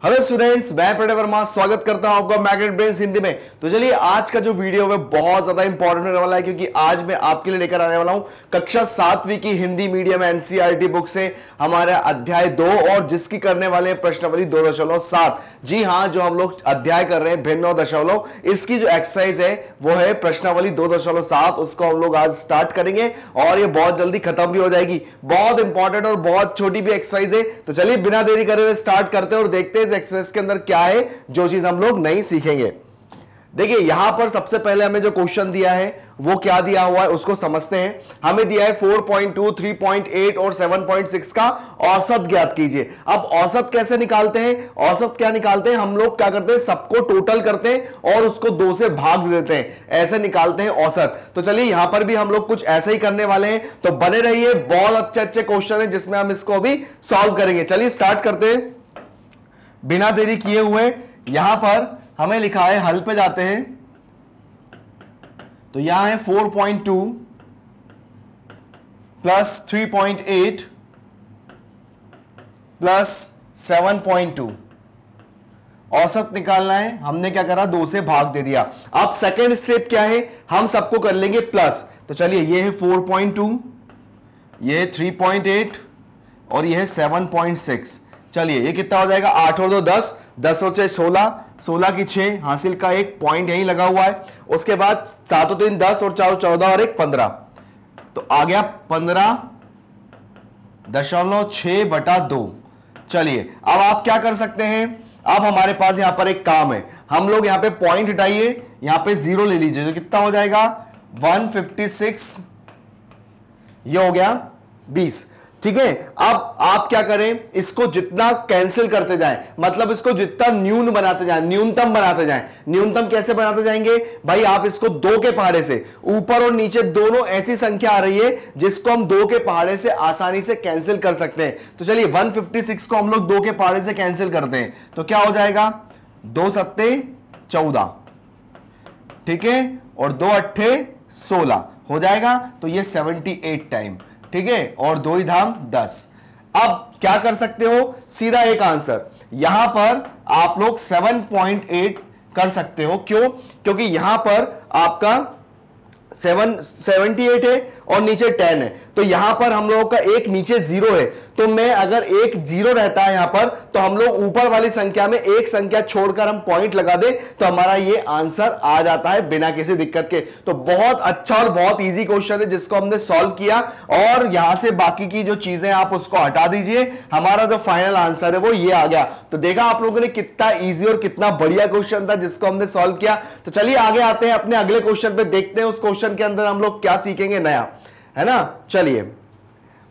Hello students, मैं प्रणय वर्मा स्वागत करता हूं आपका मैग्नेट ब्रेन्स हिंदी में। तो चलिए आज का जो वीडियो है बहुत ज्यादा इंपॉर्टेंट होने वाला है, क्योंकि आज मैं आपके लिए लेकर आने वाला हूं कक्षा 7वीं की हिंदी मीडियम एनसीईआरटी बुक से हमारा अध्याय 2 और जिसकी करने वाले हैं प्रश्नावली 2.7। जी हां, जो हम लोग अध्याय कर रहे हैं भिन्न और दशमलव, इसकी जो एक्सरसाइज है वो है प्रश्नावली 2.7। उसको हम लोग आज स्टार्ट करेंगे और ये बहुत जल्दी खत्म भी हो जाएगी। बहुत इंपॉर्टेंट और बहुत छोटी भी एक्सरसाइज है। तो चलिए बिना देरी करे हुए स्टार्ट करते हैं और देखते हैं एक्सरसाइज के अंदर क्या है जो चीज हम लोग नहीं सीखेंगे। देखिए यहां पर सबसे पहले हमें जो क्वेश्चन दिया है वो क्या दिया हुआ है उसको समझते हैं। हमें दिया है 4.2, 3.8 और 7.6 का औसत ज्ञात कीजिए। अब औसत कैसे निकालते हैं? औसत क्या निकालते हैं हम लोग? क्या करते हैं, सबको टोटल करते हैं और उसको 2 से भाग देते हैं, ऐसे निकालते हैं औसत। तो चलिए यहां पर भी हम लोग कुछ ऐसे ही करने वाले हैं, तो बने रहिए। बहुत अच्छे अच्छे क्वेश्चन है जिसमें हम इसको अभी सॉल्व करेंगे। चलिए स्टार्ट करते हैं बिना देरी किए हुए। यहां पर हमें लिखा है, हल पे जाते हैं तो यहां है 4.2 प्लस 3.8 प्लस 7.2। औसत निकालना है। हमने क्या करा, 2 से भाग दे दिया। अब सेकेंड स्टेप क्या है, हम सबको कर लेंगे प्लस। तो चलिए ये है 4.2, ये है 3.8 और ये है 7.6। चलिए ये कितना हो जाएगा, 8 और 2 10, 10 और 6 16, 16 की 6 हासिल का एक पॉइंट यहीं लगा हुआ है। उसके बाद 7 और 3 10 और 4 14 और 1 15, तो आ गया 15.6/2। चलिए अब आप क्या कर सकते हैं, अब हमारे पास यहां पर एक काम है। हम लोग यहां पे पॉइंट हटाइए, यहां पे 0 ले लीजिए, जो कितना हो जाएगा 156, ये हो गया 20। ठीक है, अब आप क्या करें, इसको जितना कैंसिल करते जाएं, मतलब इसको जितना न्यून बनाते जाएं, न्यूनतम बनाते जाएं। न्यूनतम कैसे बनाते जाएंगे भाई, आप इसको 2 के पहाड़े से, ऊपर और नीचे दोनों ऐसी संख्या आ रही है जिसको हम 2 के पहाड़े से आसानी से कैंसिल कर सकते हैं। तो चलिए 156 को हम लोग 2 के पहाड़े से कैंसिल करते हैं, तो क्या हो जाएगा 2 सत्ते 14, ठीक है, और 2 अट्ठे 16 हो जाएगा। तो ये 78 टाइम, ठीक है, और 2 ही धाम 10। अब क्या कर सकते हो, सीधा एक आंसर, यहां पर आप लोग 7.8 कर सकते हो। क्यों? क्योंकि यहां पर आपका 78 है और नीचे 10 है, तो यहां पर हम लोगों का एक नीचे 0 है। तो मैं अगर एक 0 रहता है यहां पर, तो हम लोग ऊपर वाली संख्या में एक संख्या छोड़कर हम पॉइंट लगा दे तो हमारा ये आंसर आ जाता है बिना किसी दिक्कत के। तो बहुत अच्छा और बहुत इजी क्वेश्चन है जिसको हमने सॉल्व किया, और यहां से बाकी की जो चीजें आप उसको हटा दीजिए, हमारा जो फाइनल आंसर है वो ये आ गया। तो देखा आप लोगों ने कितना इजी और कितना बढ़िया क्वेश्चन था जिसको हमने सॉल्व किया। तो चलिए आगे आते हैं अपने अगले क्वेश्चन पे, देखते हैं उस क्वेश्चन के अंदर हम लोग क्या सीखेंगे नया, है ना। चलिए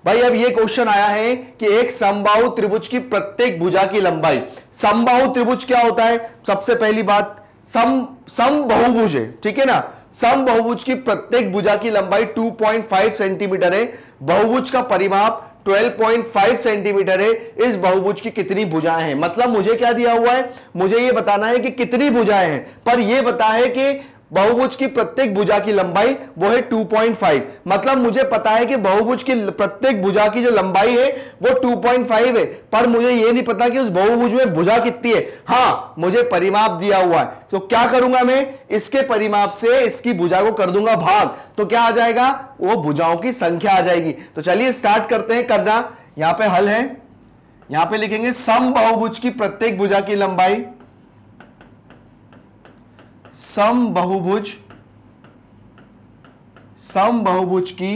भाई, अब ये क्वेश्चन आया है कि एक समबाहु त्रिभुज की प्रत्येक भुजा की लंबाई। समबाहु त्रिभुज क्या होता है? सबसे पहली बात, समबहुभुज है, ठीक है ना। समबहुभुज की प्रत्येक भुजा की लंबाई 2.5 सेंटीमीटर है। बहुभुज का परिमाप 12.5 सेंटीमीटर है। इस बहुभुज की कितनी भुजाएं हैं? मतलब मुझे क्या दिया हुआ है, मुझे यह बताना है कि कितनी भुजाएं हैं, पर यह बता है कि बहुभुज की प्रत्येक भुजा की लंबाई वो है 2.5। मतलब मुझे पता है कि बहुभुज की प्रत्येक भुजा की जो लंबाई है वो 2.5 है, पर मुझे ये नहीं पता कि उस बहुभुज में भुजा कितनी है। हां, मुझे परिमाप दिया हुआ है, तो क्या करूंगा मैं, इसके परिमाप से इसकी भुजा को कर दूंगा भाग, तो क्या आ जाएगा, वो भुजाओं की संख्या आ जाएगी। तो चलिए स्टार्ट करते हैं करना। यहां पे हल है, यहां पे लिखेंगे समबाहुभुज की प्रत्येक भुजा की लंबाई, समबाहुभुज की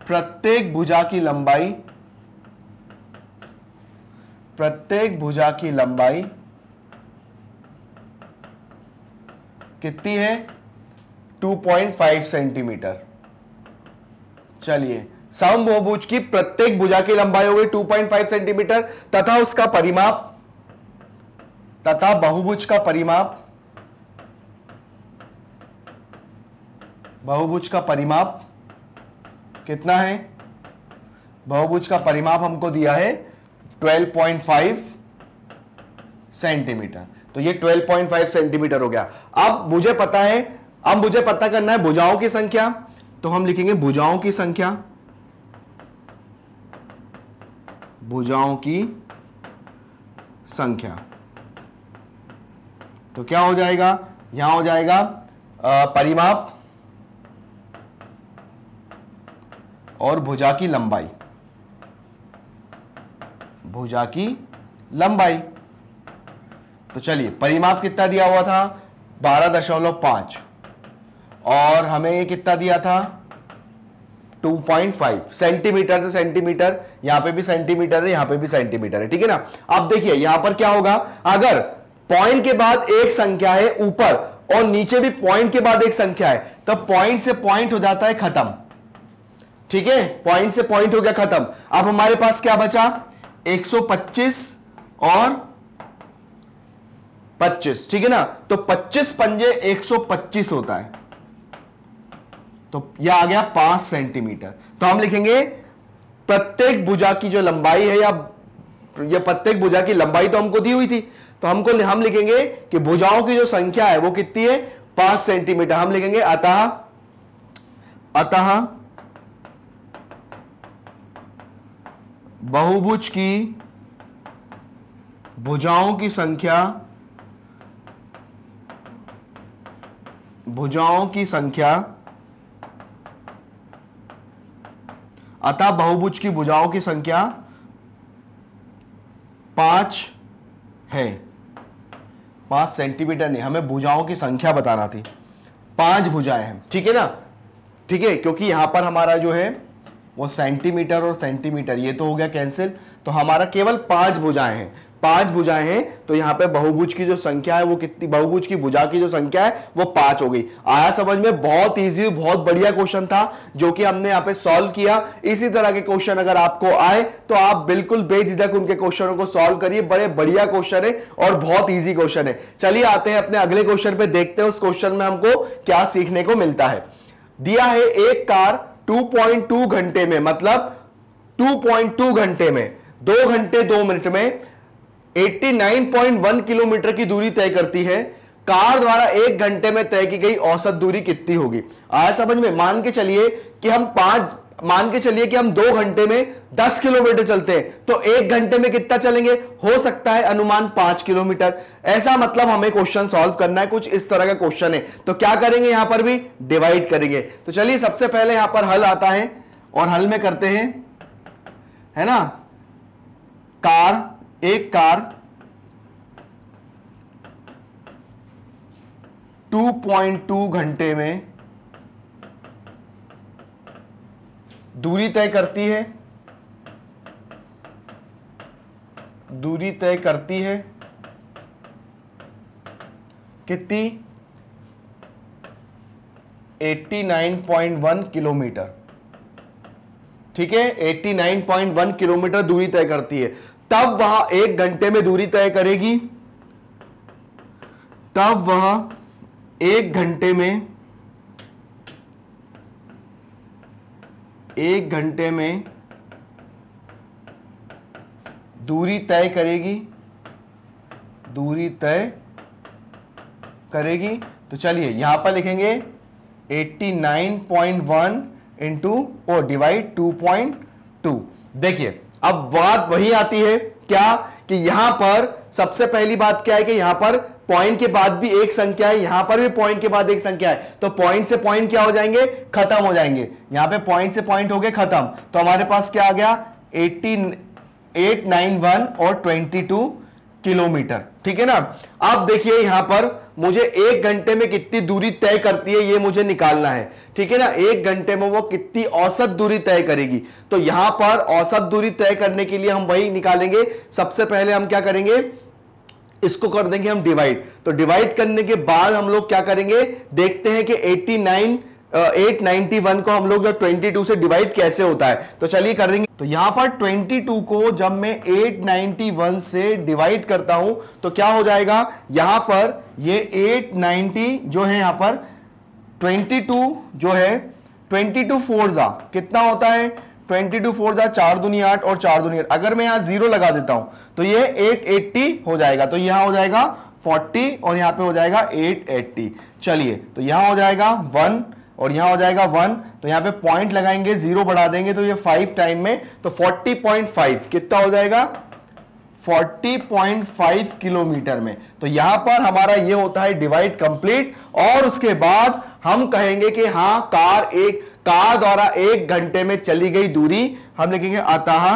प्रत्येक भुजा की लंबाई, प्रत्येक भुजा की लंबाई कितनी है, 2.5 सेंटीमीटर। चलिए, समबाहुभुज की प्रत्येक भुजा की लंबाई हो गई 2.5 सेंटीमीटर, तथा उसका परिमाप, तथा बहुभुज का परिमाप, बहुभुज का परिमाप कितना है, बहुभुज का परिमाप हमको दिया है 12.5 सेंटीमीटर। तो ये 12.5 सेंटीमीटर हो गया। अब मुझे पता है, अब मुझे पता करना है भुजाओं की संख्या, तो हम लिखेंगे भुजाओं की संख्या, भुजाओं की संख्या। तो क्या हो जाएगा, यहां हो जाएगा परिमाप और भुजा की लंबाई, भुजा की लंबाई। तो चलिए, परिमाप कितना दिया हुआ था 12.5 और हमें ये कितना दिया था 2.5 सेंटीमीटर से सेंटीमीटर, यहां पे भी सेंटीमीटर है, यहां पे भी सेंटीमीटर है, ठीक है ना। अब देखिए यहां पर क्या होगा, अगर पॉइंट के बाद एक संख्या है ऊपर और नीचे भी पॉइंट के बाद एक संख्या है, तब पॉइंट से पॉइंट हो जाता है खत्म, ठीक है, पॉइंट से पॉइंट हो गया खत्म। अब हमारे पास क्या बचा 125 और 25, ठीक है ना। तो 25 पंजे 125 होता है, तो यह आ गया 5 सेंटीमीटर। तो हम लिखेंगे प्रत्येक भुजा की जो लंबाई है, या ये प्रत्येक भुजा की लंबाई तो हमको दी हुई थी, तो हम लिखेंगे कि भुजाओं की जो संख्या है वो कितनी है 5 सेंटीमीटर। हम लिखेंगे अतः बहुभुज की भुजाओं की संख्या, अतः बहुभुज की भुजाओं की संख्या 5 है। 5 सेंटीमीटर नहीं, हमें भुजाओं की संख्या बताना थी, 5 भुजाएं हैं, ठीक है ना, ठीक है, क्योंकि यहां पर हमारा जो है वो सेंटीमीटर और सेंटीमीटर ये तो हो गया कैंसिल, तो हमारा केवल 5 भुजाएं हैं, 5 भुजाएं हैं। तो यहां पे बहुभुज की जो संख्या है वो कितनी, बहुभुज की भुजा की जो संख्या है वो 5 हो गई। आया समझ में, बहुत इजी, बहुत बढ़िया क्वेश्चन था जो कि हमने यहाँ पे सॉल्व किया। इसी तरह के क्वेश्चन अगर आपको आए तो आप बिल्कुल बेझिझक उनके क्वेश्चनों को सॉल्व करिए, बड़े बढ़िया क्वेश्चन है और बहुत ईजी क्वेश्चन है। चलिए आते हैं अपने अगले क्वेश्चन पे, देखते हैं उस क्वेश्चन में हमको क्या सीखने को मिलता है। दिया है एक कार 2.2 घंटे में, मतलब 2.2 घंटे में, 2 घंटे 2 मिनट में 89.1 किलोमीटर की दूरी तय करती है। कार द्वारा 1 घंटे में तय की गई औसत दूरी कितनी होगी। आया समझ में। मान के चलिए कि हम 2 घंटे में 10 किलोमीटर चलते हैं, तो 1 घंटे में कितना चलेंगे, हो सकता है अनुमान 5 किलोमीटर। ऐसा मतलब हमें क्वेश्चन सॉल्व करना है, कुछ इस तरह का क्वेश्चन है। तो क्या करेंगे, यहां पर भी डिवाइड करेंगे। तो चलिए सबसे पहले यहां पर हल आता है और हल में करते हैं, है ना, एक कार 2.2 घंटे में दूरी तय करती है, कितनी 89.1 किलोमीटर, ठीक है, 89.1 किलोमीटर दूरी तय करती है। तब वह 1 घंटे में दूरी तय करेगी, तब वह 1 घंटे में दूरी तय करेगी। तो चलिए यहां पर लिखेंगे 89.1 इंटू और डिवाइड 2.2। देखिए अब बात वही आती है क्या, कि यहां पर सबसे पहली बात क्या है कि यहां पर पॉइंट के बाद भी एक संख्या है, यहां पर भी पॉइंट के बाद एक संख्या है, तो पॉइंट से पॉइंट क्या हो जाएंगे, खत्म हो जाएंगे। यहां पे पॉइंट से पॉइंट हो गए खत्म, तो हमारे पास क्या आ गया 891 और 22 किलोमीटर, ठीक है ना। अब देखिए यहां पर मुझे 1 घंटे में कितनी दूरी तय करती है ये मुझे निकालना है, ठीक है ना। 1 घंटे में वो कितनी औसत दूरी तय करेगी, तो यहां पर औसत दूरी तय करने के लिए हम वही निकालेंगे। सबसे पहले हम क्या करेंगे, इसको कर देंगे हम डिवाइड। तो डिवाइड करने के बाद हम लोग क्या करेंगे, देखते हैं कि 891 को हम लोग 22 से डिवाइड कैसे होता है। तो चलिए कर देंगे। तो यहां पर 22 को जब मैं 891 से डिवाइड करता हूं तो क्या हो जाएगा, यहां पर ये 890 जो है, यहां पर 22 जो है 22 4 जा कितना होता है, 22 4 जा 4 दूनी 8 और 4 दूनी 8। अगर मैं यहां 0 लगा देता हूं तो ये 880 हो जाएगा, तो यहां हो जाएगा 40 और यहां पे हो जाएगा 880। चलिए तो यहां हो जाएगा 1 और यहां हो जाएगा 1, तो यहां पे पॉइंट लगाएंगे, 0 बढ़ा देंगे तो ये 5 टाइम में, तो 40.5 कितना हो जाएगा 40.5 किलोमीटर में। तो यहां पर हमारा ये होता है डिवाइड कंप्लीट। और उसके बाद हम कहेंगे कि हाँ कार द्वारा 1 घंटे में चली गई दूरी, हम लिखेंगे अतः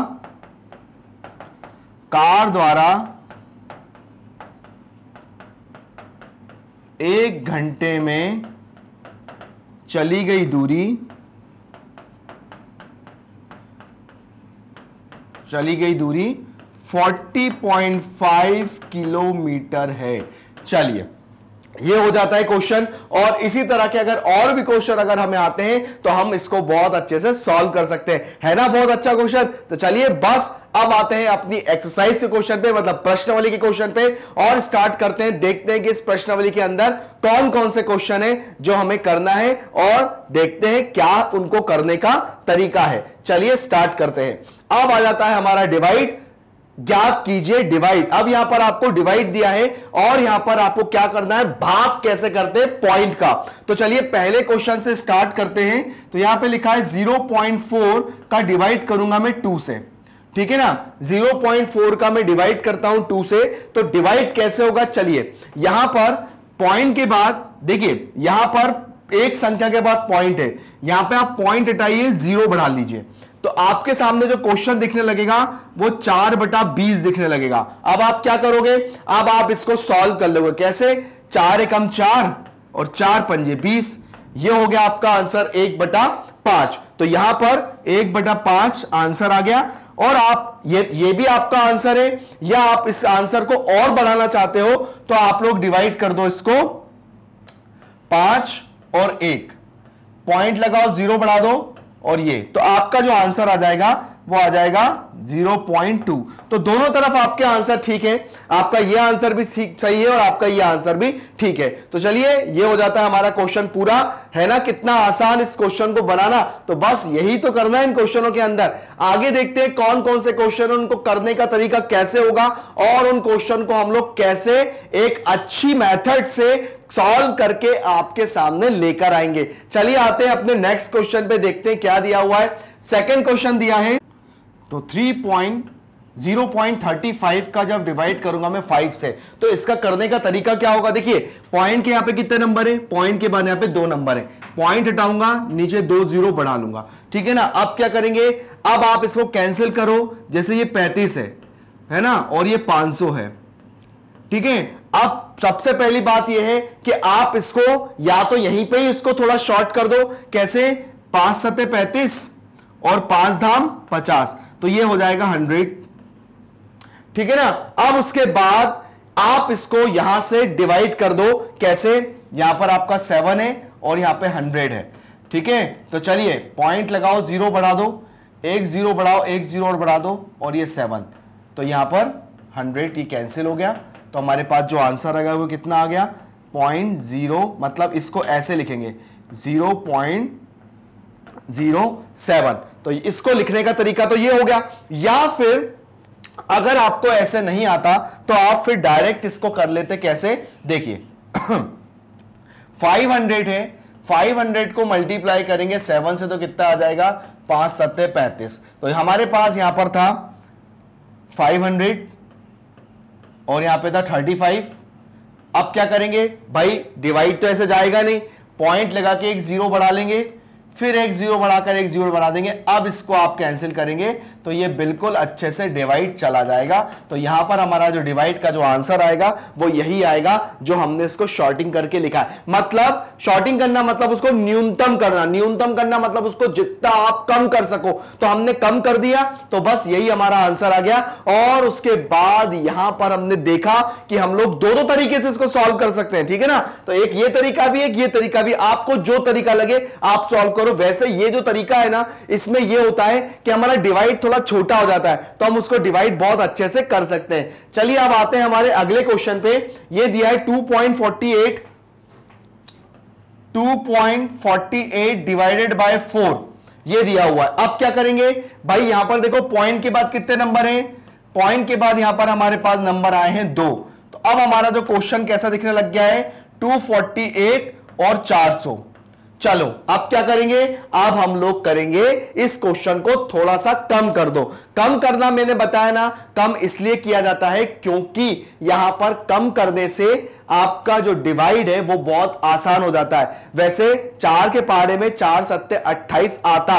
कार द्वारा 1 घंटे में चली गई दूरी 40.5 किलोमीटर है। चलिए, ये हो जाता है क्वेश्चन। और इसी तरह के अगर और भी क्वेश्चन अगर हमें आते हैं तो हम इसको बहुत अच्छे से सॉल्व कर सकते हैं, है ना। बहुत अच्छा क्वेश्चन। तो चलिए बस अब आते हैं अपनी एक्सरसाइज के क्वेश्चन पे, मतलब प्रश्नावली के क्वेश्चन पे, और स्टार्ट करते हैं। देखते हैं कि इस प्रश्नावली के अंदर कौन कौन से क्वेश्चन है जो हमें करना है, और देखते हैं क्या उनको करने का तरीका है। चलिए स्टार्ट करते हैं। अब आ जाता है हमारा डिवाइड। ज्ञात कीजिए डिवाइड। अब यहां पर आपको डिवाइड दिया है और यहां पर आपको क्या करना है, भाग कैसे करते हैं पॉइंट का। तो चलिए पहले क्वेश्चन से स्टार्ट करते हैं। तो यहां पे लिखा है 0.4 का डिवाइड करूंगा मैं 2 से, ठीक है ना। 0.4 का मैं डिवाइड करता हूं 2 से, तो डिवाइड कैसे होगा। चलिए यहां पर पॉइंट के बाद देखिए, यहां पर एक संख्या के बाद पॉइंट है, यहां पे आप पॉइंट हटाइए, 0 बढ़ा लीजिए, तो आपके सामने जो क्वेश्चन दिखने लगेगा वो 4/20 दिखने लगेगा। अब आप क्या करोगे, अब आप इसको सॉल्व कर लोगे। कैसे, 4 एकम 4 और 4 पंजे 20, ये हो गया आपका आंसर 1/5। तो यहां पर 1/5 आंसर आ गया। और आप ये भी आपका आंसर है, या आप इस आंसर को और बढ़ाना चाहते हो तो आप लोग डिवाइड कर दो इसको 5 और 1, पॉइंट लगाओ, 0 बढ़ा दो, और ये तो आपका जो आंसर आ जाएगा वो आ जाएगा 0.2। तो दोनों तरफ आपके आंसर ठीक है, आपका ये आंसर भी सही है और आपका ये आंसर भी ठीक है। तो चलिए ये हो जाता है हमारा क्वेश्चन पूरा, है ना। कितना आसान इस क्वेश्चन को बनाना, तो बस यही तो करना है इन क्वेश्चनों के अंदर। आगे देखते हैं कौन कौन से क्वेश्चन, उनको करने का तरीका कैसे होगा, और उन क्वेश्चन को हम लोग कैसे एक अच्छी मेथड से सॉल्व करके आपके सामने लेकर आएंगे। चलिए आते हैं अपने नेक्स्ट क्वेश्चन पे, देखते हैं क्या दिया हुआ है। सेकंड क्वेश्चन दिया है, तो 0.35 का जब डिवाइड करूंगा मैं 5 से, तो इसका करने का तरीका क्या होगा। देखिए पॉइंट के यहां पे कितने नंबर है, पॉइंट के बाद यहां पे 2 नंबर है, पॉइंट हटाऊंगा, नीचे 2 0 बढ़ा लूंगा, ठीक है ना। अब क्या करेंगे, अब आप इसको कैंसिल करो। जैसे ये 35 है ना, और ये 500 है, ठीक है। अब सबसे पहली बात यह है कि आप इसको या तो यहीं पे ही इसको थोड़ा शॉर्ट कर दो। कैसे, 5 सते 35 और 5 धाम 50, तो ये हो जाएगा 100, ठीक है ना। अब उसके बाद आप इसको यहां से डिवाइड कर दो। कैसे, यहां पर आपका 7 है और यहां पे 100 है, ठीक है। तो चलिए पॉइंट लगाओ, 0 बढ़ा दो, 1 0 बढ़ाओ, 1 0 और बढ़ा दो, और ये 7, तो यहां पर 100 ही कैंसिल हो गया। तो हमारे पास जो आंसर आ गया वो कितना आ गया, 0.0, मतलब इसको ऐसे लिखेंगे 0.07। तो इसको लिखने का तरीका तो ये हो गया। या फिर अगर आपको ऐसे नहीं आता तो आप फिर डायरेक्ट इसको कर लेते। कैसे, देखिए 500 है, 500 को मल्टीप्लाई करेंगे 7 से तो कितना आ जाएगा, 5 सत्ते 35। तो हमारे पास यहां पर था 500 और यहां पे था 35। अब क्या करेंगे भाई, डिवाइड तो ऐसे जाएगा नहीं, पॉइंट लगा के 1 0 बढ़ा लेंगे, फिर 1 0 बढ़ाकर 1 0 बढ़ा देंगे। अब इसको आप कैंसिल करेंगे तो ये बिल्कुल अच्छे से डिवाइड चला जाएगा। तो यहां पर हमारा जो डिवाइड का जो आंसर आएगा वो यही आएगा जो हमने इसको शॉर्टिंग करके लिखा है। मतलब शॉर्टिंग करना मतलब उसको न्यूनतम करना, न्यूनतम करना मतलब उसको जितना आप कम कर सको, तो हमने कम कर दिया, तो बस यही हमारा आंसर आ गया। और उसके बाद यहां पर हमने देखा कि हम लोग दो तरीके से इसको सॉल्व कर सकते हैं, ठीक है ना। तो एक ये तरीका भी, एक ये तरीका भी, आपको जो तरीका लगे आप सॉल्व करो। वैसे ये जो तरीका है ना, इसमें ये होता है कि हमारा डिवाइड थोड़ा छोटा हो जाता है, तो हम उसको डिवाइड बहुत अच्छे से कर सकते हैं। चलिए अब आते हैं हमारे अगले क्वेश्चन पे। ये दिया है 2.48 डिवाइडेड बाय 4, ये दिया हुआ है। अब क्या करेंगे भाई, यहां पर देखो पॉइंट के बाद कितने नंबर हैं, पॉइंट के बाद यहां पर हमारे पास नंबर आए हैं 2। तो अब हमारा जो क्वेश्चन कैसा दिखने लग गया है, 248 और 400। चलो अब क्या करेंगे, अब हम लोग करेंगे इस क्वेश्चन को थोड़ा सा कम कर दो। कम करना मैंने बताया ना, कम इसलिए किया जाता है क्योंकि यहां पर कम करने से आपका जो डिवाइड है वो बहुत आसान हो जाता है। वैसे 4 के पहाड़े में 4 सत्ते 28 आता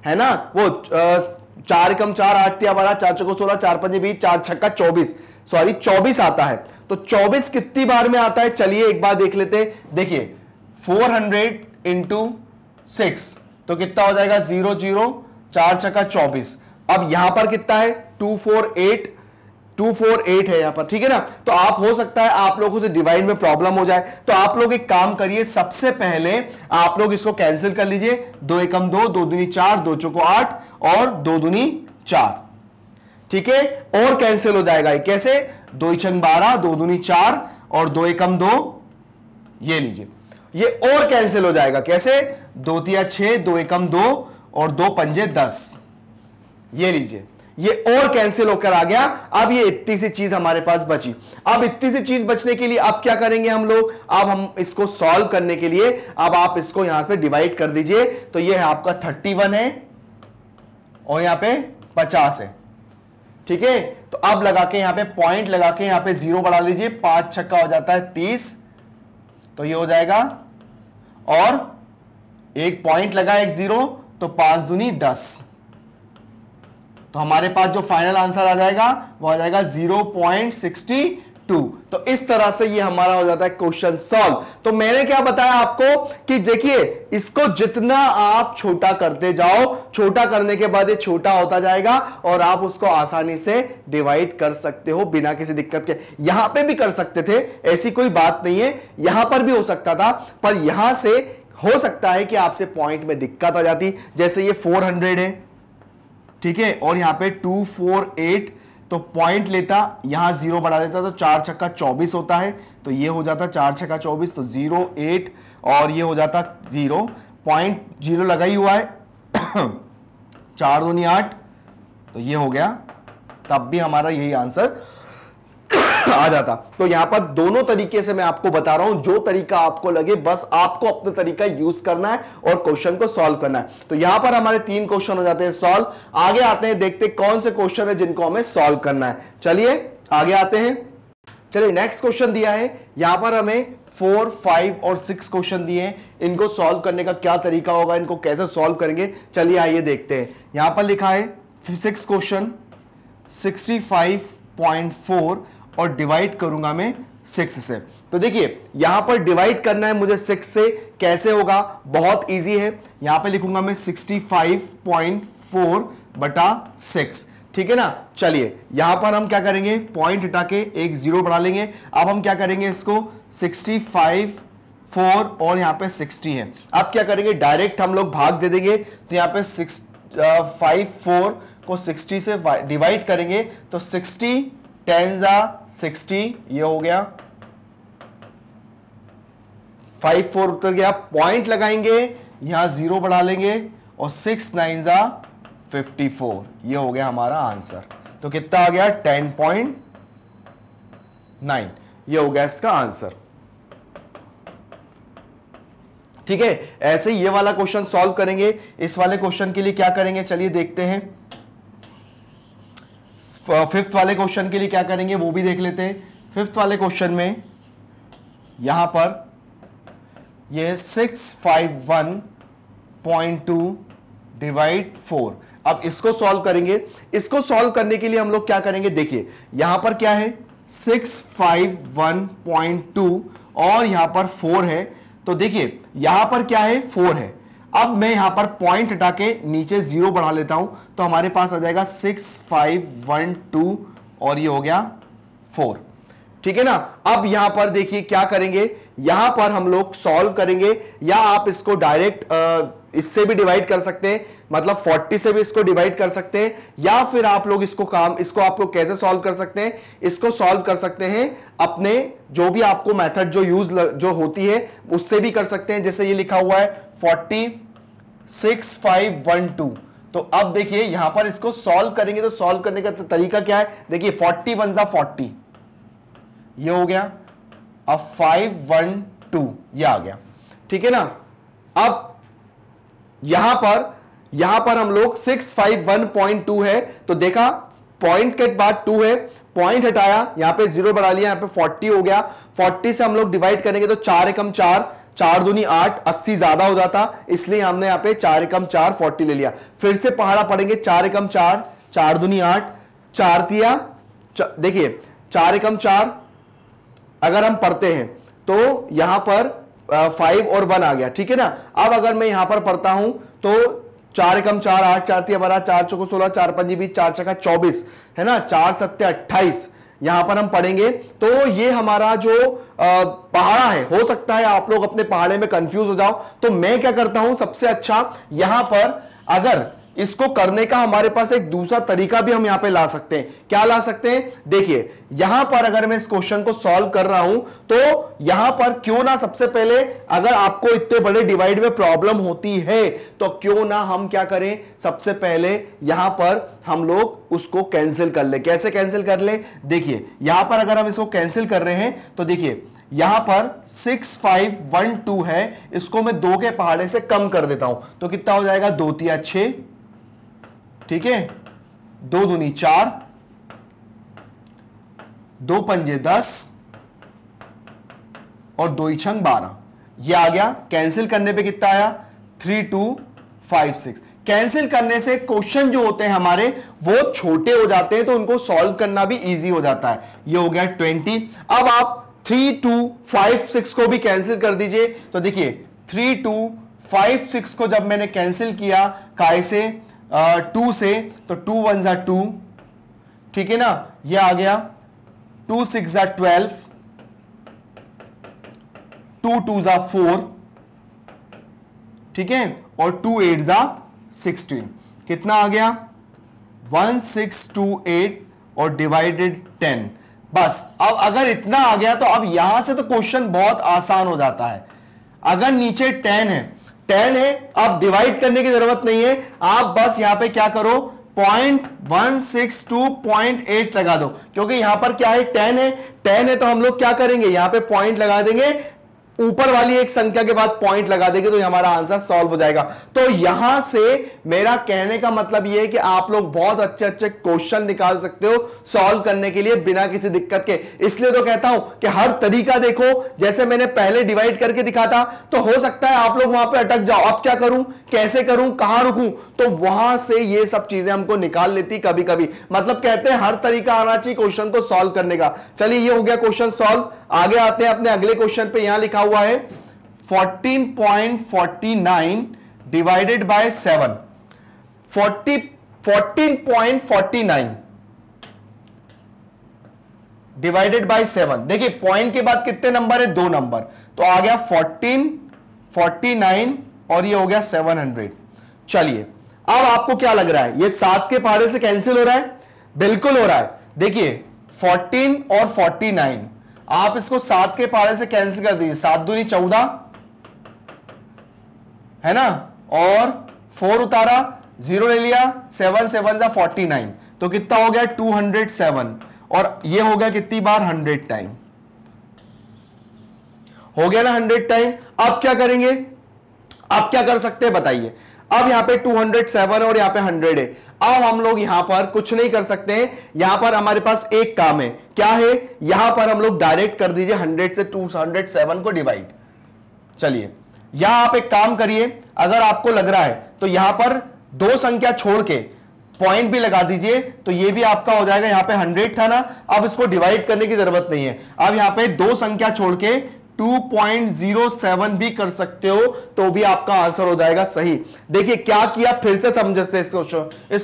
है ना, वो 4 कम 4 8 12 4 चौको 16 4 पंजे 20 4 छक्का 24, सॉरी 24 आता है। तो 24 कितनी बार में आता है, चलिए एक बार देख लेते हैं। देखिए 400 इंटू 6 तो कितना हो जाएगा 0 0 4 छक्का 24। अब यहां पर कितना है 248 है यहां पर, ठीक है ना। तो आप हो सकता है आप लोगों से डिवाइड में प्रॉब्लम हो जाए, तो आप लोग एक काम करिए, सबसे पहले आप लोग इसको कैंसिल कर लीजिए। 2 एकम 2, 2 दूनी 4, 2 चौको 8 और 2 दूनी 4, ठीक है। और कैंसिल हो जाएगा, कैसे 2 छंग 12, 2 दूनी 4 और 2 एकम 2, ये लीजिए, ये और कैंसिल हो जाएगा, कैसे 2 तिया 6, 2 एकम 2 और 2 पंजे 10, ये लीजिए, ये और कैंसिल होकर आ गया। अब ये इतनी सी चीज हमारे पास बची। अब इतनी सी चीज बचने के लिए अब क्या करेंगे हम लोग, अब हम इसको सॉल्व करने के लिए अब आप इसको यहां पे डिवाइड कर दीजिए। तो ये है आपका 31 है और यहां पे 50 है, ठीक है। तो अब लगा के यहां पे पॉइंट लगा के यहां पे 0 बढ़ा लीजिए, 5 छक्का हो जाता है 30, तो ये हो जाएगा, और एक पॉइंट लगा एक 0 तो 5 दूनी 10, तो हमारे पास जो फाइनल आंसर आ जाएगा वो आ जाएगा 0.62। तो इस तरह से ये हमारा हो जाता है क्वेश्चन सॉल्व। तो मैंने क्या बताया आपको कि देखिए इसको जितना आप छोटा करते जाओ, छोटा करने के बाद ये छोटा होता जाएगा और आप उसको आसानी से डिवाइड कर सकते हो बिना किसी दिक्कत के। यहां पे भी कर सकते थे, ऐसी कोई बात नहीं है, यहां पर भी हो सकता था, पर यहां से हो सकता है कि आपसे पॉइंट में दिक्कत आ जाती। जैसे ये 400 है, ठीक है, और यहां पे 248, तो पॉइंट लेता, यहां 0 बढ़ा देता तो 4 छक्का 24 होता है, तो ये हो जाता 4 छक्का 24, तो 0 8 और ये हो जाता 0.0 लगा ही हुआ है 4 दूनी 8, तो ये हो गया, तब भी हमारा यही आंसर आ जाता। तो यहां पर दोनों तरीके से मैं आपको बता रहा हूं, जो तरीका आपको लगे बस आपको अपना तरीका यूज करना है और क्वेश्चन को सॉल्व करना है। तो यहां पर हमारे 3 क्वेश्चन हो जाते हैं सॉल्व। आगे आते हैं, देखते कौन से क्वेश्चन है जिनको हमें सॉल्व करना है। चलिए आगे आते हैं। चलिए नेक्स्ट क्वेश्चन दिया है, यहां पर हमें 4, 5 और 6 क्वेश्चन दिए हैं। इनको सॉल्व करने का क्या तरीका होगा, इनको कैसे सॉल्व करेंगे, चलिए आइए देखते हैं। यहां पर लिखा है 6 क्वेश्चन 65.4 और डिवाइड करूंगा मैं 6 से। तो देखिए यहां पर डिवाइड करना है मुझे 6 से, कैसे होगा, बहुत इजी है। यहां पे लिखूंगा मैं 65.4 बटा 6, ठीक है ना। चलिए यहां पर हम क्या करेंगे, पॉइंट हटा के एक 0 बढ़ा लेंगे। अब हम क्या करेंगे, इसको 65 4 और यहां पे 60 है। अब क्या करेंगे, डायरेक्ट हम लोग भाग दे देंगे, तो यहां पे 54 को 60 से डिवाइड करेंगे तो 60 10 60, ये हो गया, 5 4 उतर गया, पॉइंट लगाएंगे, यहां 0 बढ़ा लेंगे और 6 9 54, ये हो गया हमारा आंसर। तो कितना आ गया 10.9, ये हो गया इसका आंसर, ठीक है। ऐसे ये वाला क्वेश्चन सॉल्व करेंगे। इस वाले क्वेश्चन के लिए क्या करेंगे, चलिए देखते हैं। 5th वाले क्वेश्चन के लिए क्या करेंगे वो भी देख लेते हैं। 5th वाले क्वेश्चन में यहां पर ये 651.2 डिवाइड 4, अब इसको सॉल्व करेंगे। इसको सॉल्व करने के लिए हम लोग क्या करेंगे, देखिए यहां पर क्या है 651.2 और यहां पर 4 है, तो देखिए यहां पर क्या है 4 है। अब मैं यहां पर पॉइंट हटा के नीचे 0 बढ़ा लेता हूं, तो हमारे पास आ जाएगा 6512 और ये हो गया 4, ठीक है ना। अब यहां पर देखिए क्या करेंगे, यहां पर हम लोग सॉल्व करेंगे, या आप इसको डायरेक्ट इससे भी डिवाइड कर सकते हैं, मतलब 40 से भी इसको डिवाइड कर सकते हैं, या फिर आप लोग इसको आप लोग कैसे सॉल्व कर सकते हैं, इसको सॉल्व कर सकते हैं अपने जो भी आपको मेथड जो होती है उससे भी कर सकते हैं। जैसे ये लिखा हुआ है 6512, तो अब देखिए यहां पर इसको सॉल्व करेंगे, तो सॉल्व करने का तरीका क्या है, देखिए 40 1 40, ये हो गया, अब 512 ये आ गया, ठीक है ना। अब यहां पर हम लोग 651.2 है, तो देखा पॉइंट के बाद 2 है, पॉइंट हटाया, यहां पे 0 बढ़ा लिया, यहां पे 40 हो गया। 40 से हम लोग डिवाइड करेंगे तो 4 एकम 4, 4 दूनी 8, 80 ज्यादा हो जाता, इसलिए हमने यहां पे 4 एकम 4 40 ले लिया। फिर से पहाड़ा पढ़ेंगे, 4 एकम 4, 4 दूनी 8, 4 तिया, देखिए 4 एकम 4 अगर हम पढ़ते हैं तो यहां पर 5 और 1 आ गया, ठीक है ना। अब अगर मैं यहां पर पढ़ता हूं तो 4 एकम 4, 8, 4 तिया 12, 4 चौको 16, 4 पंजी 20, 4 छक्का 24, है ना, 4 सत्ते 28, यहां पर हम पढ़ेंगे। तो ये हमारा जो पहाड़ा है, हो सकता है आप लोग अपने पहाड़े में कंफ्यूज हो जाओ, तो मैं क्या करता हूं, सबसे अच्छा यहां पर अगर इसको करने का हमारे पास एक दूसरा तरीका भी हम यहां पे ला सकते हैं। क्या ला सकते हैं, देखिए यहां पर अगर मैं इस क्वेश्चन को सॉल्व कर रहा हूं तो यहां पर क्यों ना सबसे पहले, अगर आपको इतने बड़े डिवाइड में प्रॉब्लम होती है तो क्यों ना हम क्या करें, सबसे पहले यहां पर हम लोग उसको कैंसिल कर ले। कैसे कैंसिल कर ले, देखिए यहां पर अगर हम इसको कैंसिल कर रहे हैं तो देखिए यहां पर 6512 है, इसको मैं 2 के पहाड़े से कम कर देता हूं तो कितना हो जाएगा, 2 तिया 6, ठीक है, 2 दूनी 4, 2 पंजे 10 और 2 छंग 12, ये आ गया। कैंसिल करने पे कितना आया, 3256। कैंसिल करने से क्वेश्चन जो होते हैं हमारे वो छोटे हो जाते हैं, तो उनको सॉल्व करना भी इजी हो जाता है। ये हो गया 20। अब आप 3256 को भी कैंसिल कर दीजिए, तो देखिए 3256 को जब मैंने कैंसिल किया काय से, 2 से, तो 2 1 जा 2, ठीक है ना, ये आ गया 2 6 जा 12, 2 2 जा 4, ठीक है, और 2 8 जा 16, कितना आ गया 1628 और डिवाइडेड 10। बस अब अगर इतना आ गया तो अब यहां से तो क्वेश्चन बहुत आसान हो जाता है। अगर नीचे 10 है, 10 है, अब डिवाइड करने की जरूरत नहीं है, आप बस यहां पे क्या करो, 0.162.8 लगा दो, क्योंकि यहां पर क्या है, 10 है, 10 है तो हम लोग क्या करेंगे, यहां पे पॉइंट लगा देंगे, ऊपर वाली एक संख्या के बाद पॉइंट लगा देंगे, तो हमारा आंसर सॉल्व हो जाएगा। तो यहां से मेरा कहने का मतलब यह है कि आप लोग बहुत अच्छे अच्छे क्वेश्चन निकाल सकते हो सॉल्व करने के लिए बिना किसी दिक्कत के। इसलिए तो कहता हूं कि हर तरीका देखो, जैसे मैंने पहले डिवाइड करके दिखाता, तो हो सकता है आप लोग वहां पे अटक जाओ, अब क्या करूं, कैसे करूं, कहां रुकूं, तो वहां से ये सब चीजें हमको निकाल लेती कभी कभी। मतलब कहते हैं हर तरीका आना चाहिए क्वेश्चन को सॉल्व करने का। चलिए ये हो गया क्वेश्चन सॉल्व, आगे आते हैं अपने अगले क्वेश्चन पे। यहां लिखा हुआ है 14.49 डिवाइडेड बाय 7, 14.49 डिवाइडेड बाय 7। देखिए पॉइंट के बाद कितने नंबर है, 2 नंबर, तो आ गया 14, 49 और ये हो गया 700। चलिए अब आपको क्या लग रहा है, ये 7 के पहाड़े से कैंसिल हो रहा है, बिल्कुल हो रहा है। देखिए 14 और 49 आप इसको 7 के पहाड़े से कैंसिल कर दीजिए, 7 दूनी 14 है ना, और 4 उतारा, 0 ले लिया, 7 7 जा 49, तो कितना हो गया 207, और ये हो गया कितनी बार, 100 टाइम हो गया ना, 100 टाइम। अब क्या करेंगे, अब क्या कर सकते हैं बताइए। अब यहां पे 207 और यहां पे 100 है, अब हम लोग यहां पर कुछ नहीं कर सकते हैं, यहां पर हमारे पास एक काम है, क्या है, यहां पर हम लोग डायरेक्ट कर दीजिए 100 से 207 को डिवाइड। चलिए यहां आप एक काम करिए, अगर आपको लग रहा है तो यहां पर 2 संख्या छोड़ के पॉइंट भी लगा दीजिए, तो ये भी आपका हो जाएगा। यहां पे 100 था ना, अब इसको डिवाइड करने की जरूरत नहीं है, अब यहां पे 2 संख्या छोड़ के 2.07 भी कर सकते हो, तो भी आपका आंसर हो जाएगा सही। देखिए क्या किया, फिर से समझते इस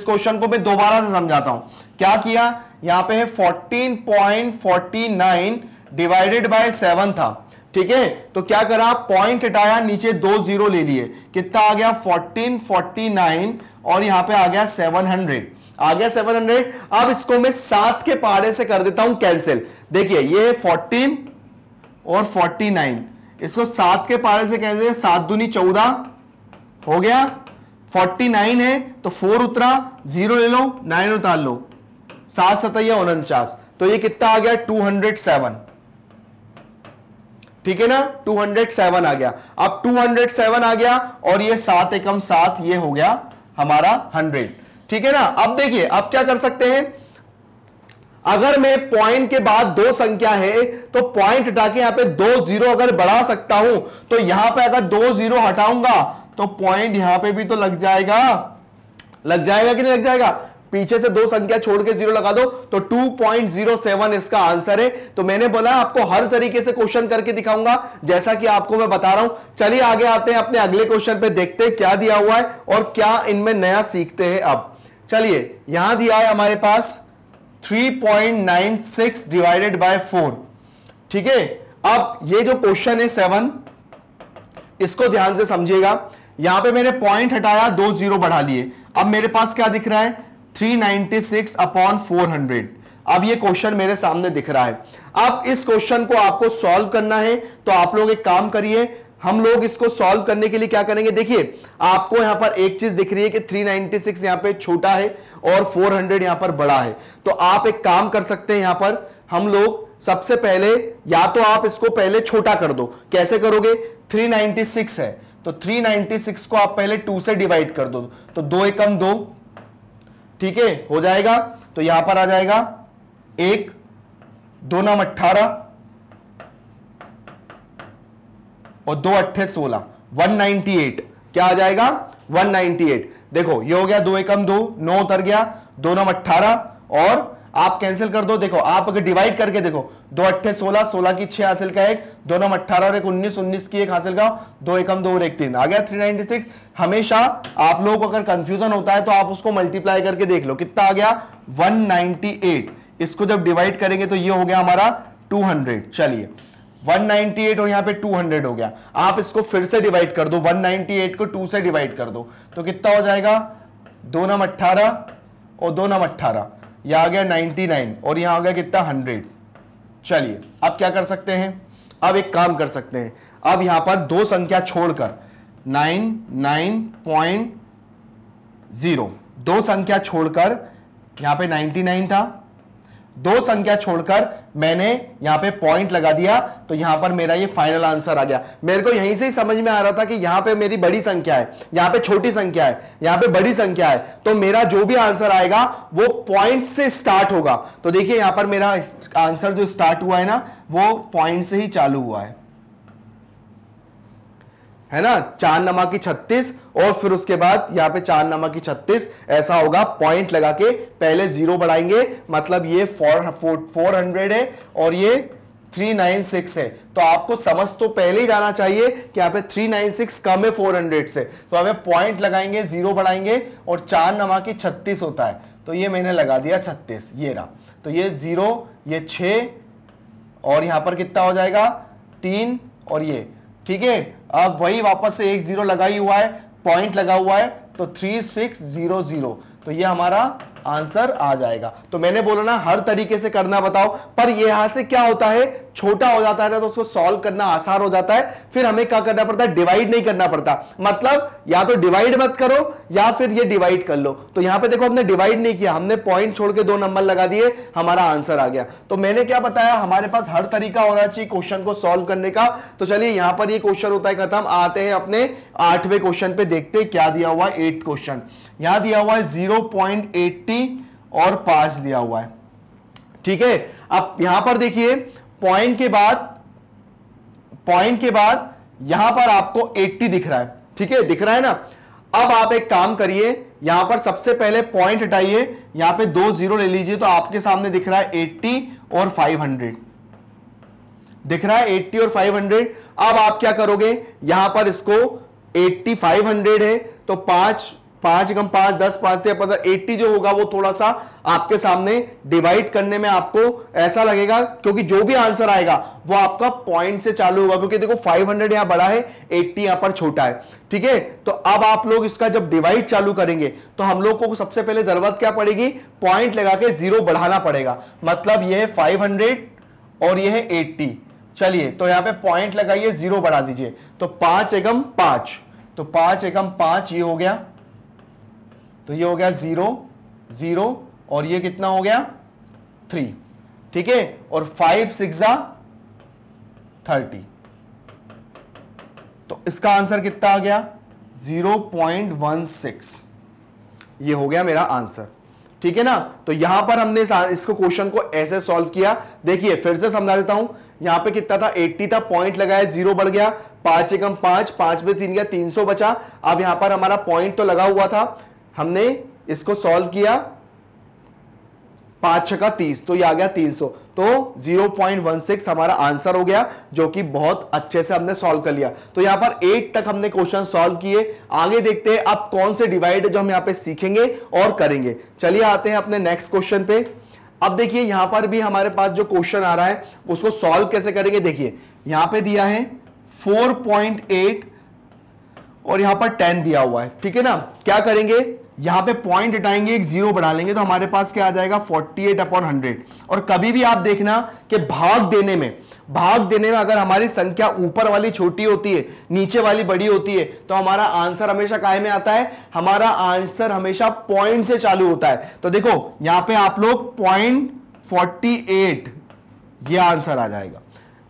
क्वेश्चन को मैं दोबारा से समझाता हूं। क्या किया, यहां पे है 14.49 डिवाइडेड बाय 7 था, ठीक है, तो क्या करा, पॉइंट हटाया, नीचे 2 0 ले लिए, कितना आ गया 1449 और यहां पे आ गया 700, आ गया 700। अब इसको मैं 7 के पहाड़े से कर देता हूं कैंसिल। देखिए ये 14 और 49, इसको 7 के पहाड़े से कैंसिल, 7 दूनी 14 हो गया, 49 है तो 4 उतरा, 0 ले लो, 9 उतार लो, 7 7 49, तो ये कितना आ गया 207। ठीक है ना, 207 आ गया। अब 207 आ गया और ये 7 एकम 7, ये हो गया हमारा 100, ठीक है ना। अब देखिए अब क्या कर सकते हैं, अगर मैं पॉइंट के बाद दो संख्या है तो पॉइंट हटा के यहां पे 2 जीरो अगर बढ़ा सकता हूं, तो यहां पे अगर 2 जीरो हटाऊंगा तो पॉइंट यहां पे भी तो लग जाएगा कि नहीं लग जाएगा। पीछे से दो संख्या छोड़ के जीरो लगा दो तो 2.07 इसका आंसर है। तो मैंने बोला आपको हर तरीके से क्वेश्चन करके दिखाऊंगा जैसा कि आपको मैं बता रहा हूं। चलिए आगे आते हैं अपने अगले क्वेश्चन पे, देखते हैं क्या दिया हुआ है और क्या इनमें नया सीखते हैं। अब चलिए यहां दिया है हमारे पास 3.96 डिवाइडेड बाय 4, ठीक है। अब ये जो क्वेश्चन है 7, इसको ध्यान से समझिएगा। यहां पे मैंने पॉइंट हटाया, 2 जीरो बढ़ा लिए। अब मेरे पास क्या दिख रहा है, 396 अपॉन 400। अब ये क्वेश्चन मेरे सामने दिख रहा है। अब इस क्वेश्चन को आपको सॉल्व करना है, तो आप लोग एक काम करिए, हम लोग इसको सॉल्व करने के लिए क्या करेंगे, देखिए आपको यहां पर एक चीज दिख रही है कि 396 यहां पे छोटा है और 400 यहां पर बड़ा है। तो आप एक काम कर सकते हैं, यहां पर हम लोग सबसे पहले या तो आप इसको पहले छोटा कर दो। कैसे करोगे, 396 है तो 396 को आप पहले 2 से डिवाइड कर दो, तो 2 एकम 2, ठीक है, हो जाएगा। तो यहां पर आ जाएगा 1, 2 नम 18 और 2 अट्ठे 16, 198। क्या आ जाएगा, 198। देखो ये हो गया 2 एकम 2, 9 उतर गया, 2 नम 18 और आप कैंसिल कर दो। देखो आप अगर डिवाइड करके देखो, 2 अट्ठे 16, 16 की 6 हासिल का 1, 2 नम 18 और 1 19, 19 की 1 हासिल का 2 एकम 2 और 1 3, आ गया 396। हमेशा आप लोगों को अगर कंफ्यूजन होता है तो आप उसको मल्टीप्लाई करके देख लो कितना आ गया, 198। इसको जब डिवाइड करेंगे तो ये हो गया हमारा 200। चलिए 198 और यहां पे 200 हो गया। आप इसको फिर से डिवाइड कर दो, 198 को 2 से डिवाइड कर दो तो कितना हो जाएगा, 2 नम 18 और 2 नम 18, यह आ गया 99 और यहां आ गया कितना, 100। चलिए अब क्या कर सकते हैं, अब एक काम कर सकते हैं, अब यहां पर दो संख्या छोड़कर 99.0, दो संख्या छोड़कर यहां पे 99 था, दो संख्या छोड़कर मैंने यहां पे पॉइंट लगा दिया तो यहां पर मेरा ये फाइनल आंसर आ गया। मेरे को यहीं से ही समझ में आ रहा था कि यहां पे मेरी बड़ी संख्या है, यहां पे छोटी संख्या है, यहां पे बड़ी संख्या है, तो मेरा जो भी आंसर आएगा वो पॉइंट से स्टार्ट होगा। तो देखिए यहां पर मेरा आंसर जो स्टार्ट हुआ है ना, वो पॉइंट से ही चालू हुआ है ना, 4 नमा की 36 और फिर उसके बाद यहां पे 4 नमा की 36, ऐसा होगा। पॉइंट लगा के पहले 0 बढ़ाएंगे, मतलब ये 400 है और ये 396 है। तो आपको समझ तो पहले ही जाना चाहिए कि यहां पे 396 कम है 400 से, तो हमें पॉइंट लगाएंगे, 0 बढ़ाएंगे और 4 नमा की 36 होता है, तो ये मैंने लगा दिया 36, ये रहा। तो ये 0, ये 6 और यहां पर कितना हो जाएगा, 3 और ये, ठीक है। अब वही वापस से 1 0 लगा ही हुआ है, पॉइंट लगा हुआ है, तो 3600, तो ये हमारा आंसर आ जाएगा। तो मैंने बोला ना हर तरीके से करना बताओ, पर ये यहां से क्या होता है, छोटा हो जाता है ना, तो उसको सॉल्व करना आसान हो जाता है। फिर हमें क्या करना पड़ता है, डिवाइड नहीं करना पड़ता, मतलब या तो डिवाइड मत करो या फिर ये डिवाइड कर लो। तो यहां पे देखो हमने डिवाइड नहीं किया, हमने पॉइंट छोड़ के 2 नंबर लगा दिए, हमारा आंसर आ गया। तो मैंने क्या बताया, हमारे पास हर तरीका होना चाहिए क्वेश्चन को सॉल्व करने का। तो चलिए यहां पर ये क्वेश्चन होता है खत्म, आते हैं अपने 8वें क्वेश्चन पे, देखते हैं क्या दिया हुआ है। 8th क्वेश्चन यहां दिया हुआ है 0.80 और 5 दिया हुआ है, ठीक है। अब यहां पर देखिए पॉइंट के बाद यहां पर आपको 80 दिख रहा है, ठीक है, दिख रहा है ना। अब आप एक काम करिए, यहां पर सबसे पहले पॉइंट हटाइए, यहां पे 2 0 ले लीजिए, तो आपके सामने दिख रहा है 80 और 500 दिख रहा है, 80 और 500। अब आप क्या करोगे, यहां पर इसको 80 500 है तो 5 एकम 5 10 5 से 80 जो होगा वो थोड़ा सा आपके सामने डिवाइड करने में आपको ऐसा लगेगा, क्योंकि जो भी आंसर आएगा वो आपका पॉइंट से चालू होगा, क्योंकि देखो 500 यहां बड़ा है, 80 यहां पर छोटा है, ठीक है। तो अब आप लोग इसका जब डिवाइड चालू करेंगे तो हम लोग को सबसे पहले जरूरत क्या पड़ेगी, पॉइंट लगा के 0 बढ़ाना पड़ेगा, मतलब यह है 500 और यह है 80। चलिए तो यहां पे पॉइंट लगाइए, 0 बढ़ा दीजिए, तो 5 एकम 5, तो 5 एकम 5 ये हो गया, तो ये हो गया 0 0 और ये कितना हो गया 3, ठीक है। और 5 6 30, इसका आंसर कितना आ गया 0.16। ये हो गया मेरा आंसर, ठीक है ना। तो यहां पर हमने इसको क्वेश्चन को ऐसे सॉल्व किया। देखिए फिर से समझा देता हूं, यहां पे कितना था 80 था, पॉइंट लगाया, 0 बढ़ गया, 5 एकम 5, 5 में 3 गया, 300 बचा। अब यहां पर हमारा पॉइंट तो लगा हुआ था, हमने इसको सॉल्व किया, 5 छक्का 30, तो ये आ गया 300। तो 0.16 हमारा आंसर हो गया, जो कि बहुत अच्छे से हमने सॉल्व कर लिया। तो यहां पर 8 तक हमने क्वेश्चन सॉल्व किए। आगे देखते हैं अब कौन से डिवाइड जो हम यहां पे सीखेंगे और करेंगे। चलिए आते हैं अपने नेक्स्ट क्वेश्चन पे। अब देखिए यहां पर भी हमारे पास जो क्वेश्चन आ रहा है उसको सॉल्व कैसे करेंगे। देखिए यहां पे दिया है 4.8 और यहां पर 10 दिया हुआ है, ठीक है ना। क्या करेंगे, यहां पे पॉइंट हटाएंगे, एक 0 बढ़ा लेंगे, तो हमारे पास क्या आ जाएगा 48/100। और कभी भी आप देखना कि भाग देने में अगर हमारी संख्या ऊपर वाली छोटी होती है, नीचे वाली बड़ी होती है, तो हमारा आंसर हमेशा काय में आता है, हमारा आंसर हमेशा पॉइंट से चालू होता है। तो देखो यहां पे आप लोग 0.48 ये आंसर आ जाएगा।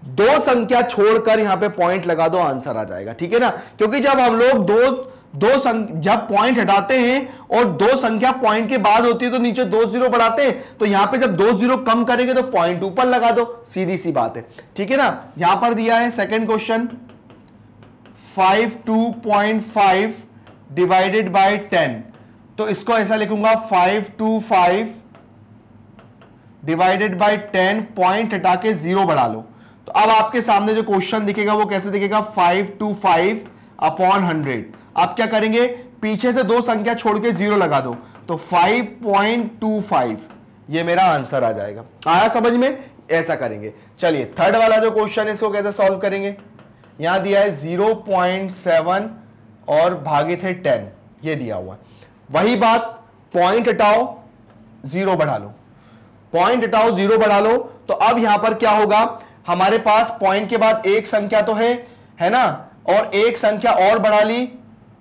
2 संख्या छोड़कर यहां पे पॉइंट लगा दो, आंसर आ जाएगा, ठीक है ना। क्योंकि जब हम लोग जब पॉइंट हटाते हैं और 2 संख्या पॉइंट के बाद होती है तो नीचे 2 0 बढ़ाते हैं, तो यहां पे जब 2 0 कम करेंगे तो पॉइंट ऊपर लगा दो, सीधी सी बात है, ठीक है ना। यहां पर दिया है सेकंड क्वेश्चन 52.5 डिवाइडेड बाय 10, तो इसको ऐसा लिखूंगा 525 डिवाइडेड बाय 10, पॉइंट हटा के 0 बढ़ा लो। तो अब आपके सामने जो क्वेश्चन दिखेगा वो कैसे दिखेगा, 525/100। आप क्या करेंगे, पीछे से 2 संख्या छोड़ के 0 लगा दो, तो 5.25 ये मेरा आंसर आ जाएगा। आया समझ में, ऐसा करेंगे। चलिए थर्ड वाला जो क्वेश्चन है इसको कैसे सॉल्व करेंगे। यहां दिया है 0.7 और भागित है 10, ये दिया हुआ है। वही बात, पॉइंट हटाओ 0 बढ़ा लो, पॉइंट हटाओ 0 बढ़ा लो। तो अब यहां पर क्या होगा, हमारे पास पॉइंट के बाद एक संख्या तो है ना, और एक संख्या और बढ़ा ली,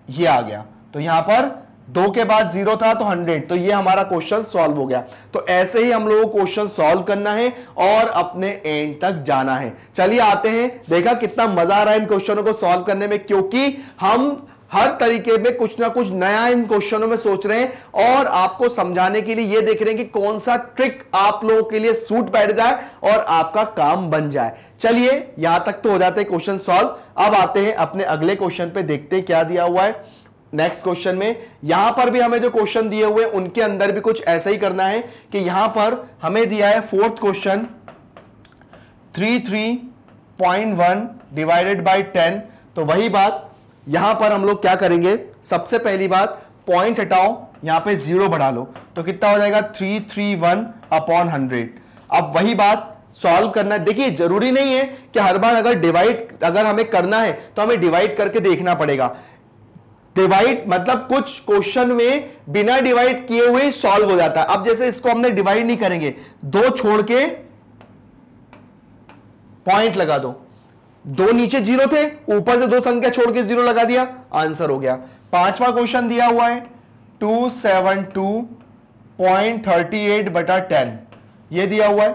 ये आ गया। तो यहां पर 2 के बाद 0 था तो 100, तो ये हमारा क्वेश्चन सॉल्व हो गया। तो ऐसे ही हम लोगों को क्वेश्चन सॉल्व करना है और अपने एंड तक जाना है। चलिए आते हैं, देखा कितना मजा आ रहा है इन क्वेश्चनों को सॉल्व करने में, क्योंकि हम हर तरीके में कुछ ना कुछ नया इन क्वेश्चनों में सोच रहे हैं और आपको समझाने के लिए ये देख रहे हैं कि कौन सा ट्रिक आप लोगों के लिए सूट बैठ जाए और आपका काम बन जाए। चलिए यहां तक तो हो जाते हैं क्वेश्चन सॉल्व। अब आते हैं अपने अगले क्वेश्चन पे, देखते हैं क्या दिया हुआ है नेक्स्ट क्वेश्चन में। यहां पर भी हमें जो क्वेश्चन दिए हुए उनके अंदर भी कुछ ऐसा ही करना है कि यहां पर हमें दिया है फोर्थ क्वेश्चन 33.1 डिवाइडेड बाय 10। तो वही बात यहां पर हम लोग क्या करेंगे, सबसे पहली बात पॉइंट हटाओ, यहां पे 0 बढ़ा लो, तो कितना हो जाएगा 331/100। अब वही बात सॉल्व करना है। देखिए जरूरी नहीं है कि हर बार अगर हमें करना है तो हमें डिवाइड करके देखना पड़ेगा। डिवाइड मतलब कुछ क्वेश्चन में बिना डिवाइड किए हुए सॉल्व हो जाता है। अब जैसे इसको हमने डिवाइड नहीं करेंगे, 2 छोड़ के पॉइंट लगा दो, 2 नीचे 0 थे, ऊपर से 2 संख्या छोड़ के 0 लगा दिया, आंसर हो गया। 5वां क्वेश्चन दिया हुआ है 272.38/10, ये दिया हुआ है,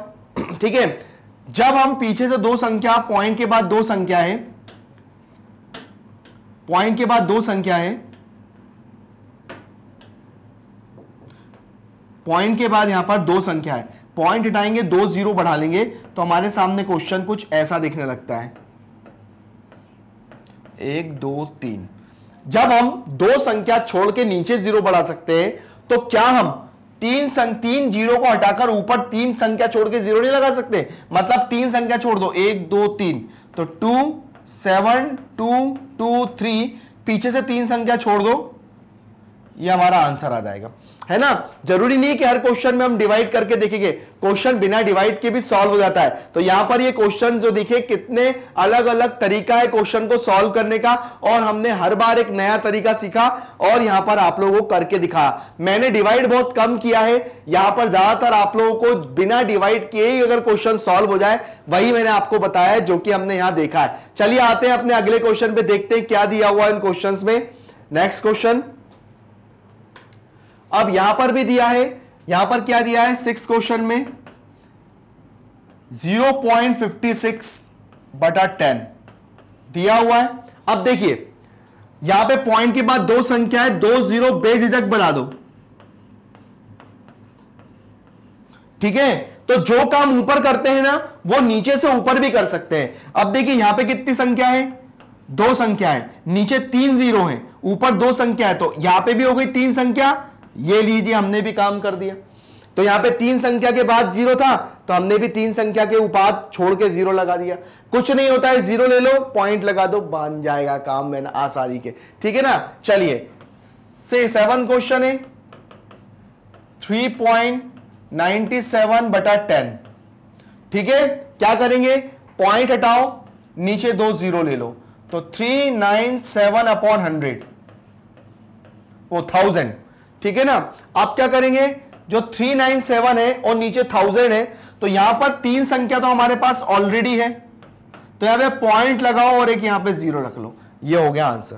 ठीक है। जब हम पीछे से 2 संख्या, पॉइंट के बाद 2 संख्या है, पॉइंट के बाद 2 संख्या है, पॉइंट के बाद यहां पर 2 संख्या है, पॉइंट हटाएंगे 2 0 बढ़ा लेंगे, तो हमारे सामने क्वेश्चन कुछ ऐसा दिखने लगता है 1 2 3। जब हम 2 संख्या छोड़ के नीचे 0 बढ़ा सकते हैं, तो क्या हम 3 0 को हटाकर ऊपर 3 संख्या छोड़ के 0 नहीं लगा सकते। मतलब 3 संख्या छोड़ दो, 1 2 3, तो 2 7 2 2 3, पीछे से 3 संख्या छोड़ दो, ये हमारा आंसर आ जाएगा, है ना। जरूरी नहीं कि हर क्वेश्चन में हम डिवाइड करके देखेंगे, क्वेश्चन बिना डिवाइड के भी सॉल्व हो जाता है। तो यहां पर ये क्वेश्चन जो दिखे, कितने अलग अलग तरीका है क्वेश्चन को सॉल्व करने का, और हमने हर बार एक नया तरीका सीखा और यहां पर आप लोगों को करके दिखाया। मैंने डिवाइड बहुत कम किया है, यहां पर ज्यादातर आप लोगों को बिना डिवाइड किए ही अगर क्वेश्चन सॉल्व हो जाए, वही मैंने आपको बताया है, जो कि हमने यहां देखा है। चलिए आते हैं अपने अगले क्वेश्चन पे, देखते हैं क्या दिया हुआ इन क्वेश्चन में। नेक्स्ट क्वेश्चन अब यहां पर भी दिया है, यहां पर क्या दिया है 6 क्वेश्चन में 0.56/10 दिया हुआ है। अब देखिए यहां पे पॉइंट के बाद दो संख्या है, 2 जीरो बेझिझक बढ़ा दो, ठीक है। तो जो काम ऊपर करते हैं ना वो नीचे से ऊपर भी कर सकते हैं। अब देखिए यहां पे कितनी संख्या है, 2 संख्या है, नीचे 3 जीरो है, ऊपर 2 संख्या है, तो यहां पे भी हो गई 3 संख्या। ये लीजिए हमने भी काम कर दिया। तो यहां पे 3 संख्या के बाद जीरो था तो हमने भी 3 संख्या के ऊपर छोड़ के जीरो लगा दिया। कुछ नहीं होता है, जीरो ले लो, पॉइंट लगा दो, बन जाएगा काम में आसानी के, ठीक है ना। चलिए से 7 क्वेश्चन है 3.97/10, ठीक है। क्या करेंगे, पॉइंट हटाओ, नीचे 2 जीरो ले लो, तो 397/100 वो 1000, ठीक है ना। आप क्या करेंगे, जो 397 है और नीचे 1000 है, तो यहां पर 3 संख्या तो हमारे पास ऑलरेडी है, तो यहां पे पॉइंट लगाओ और एक यहां पे जीरो रख लो, ये हो गया आंसर।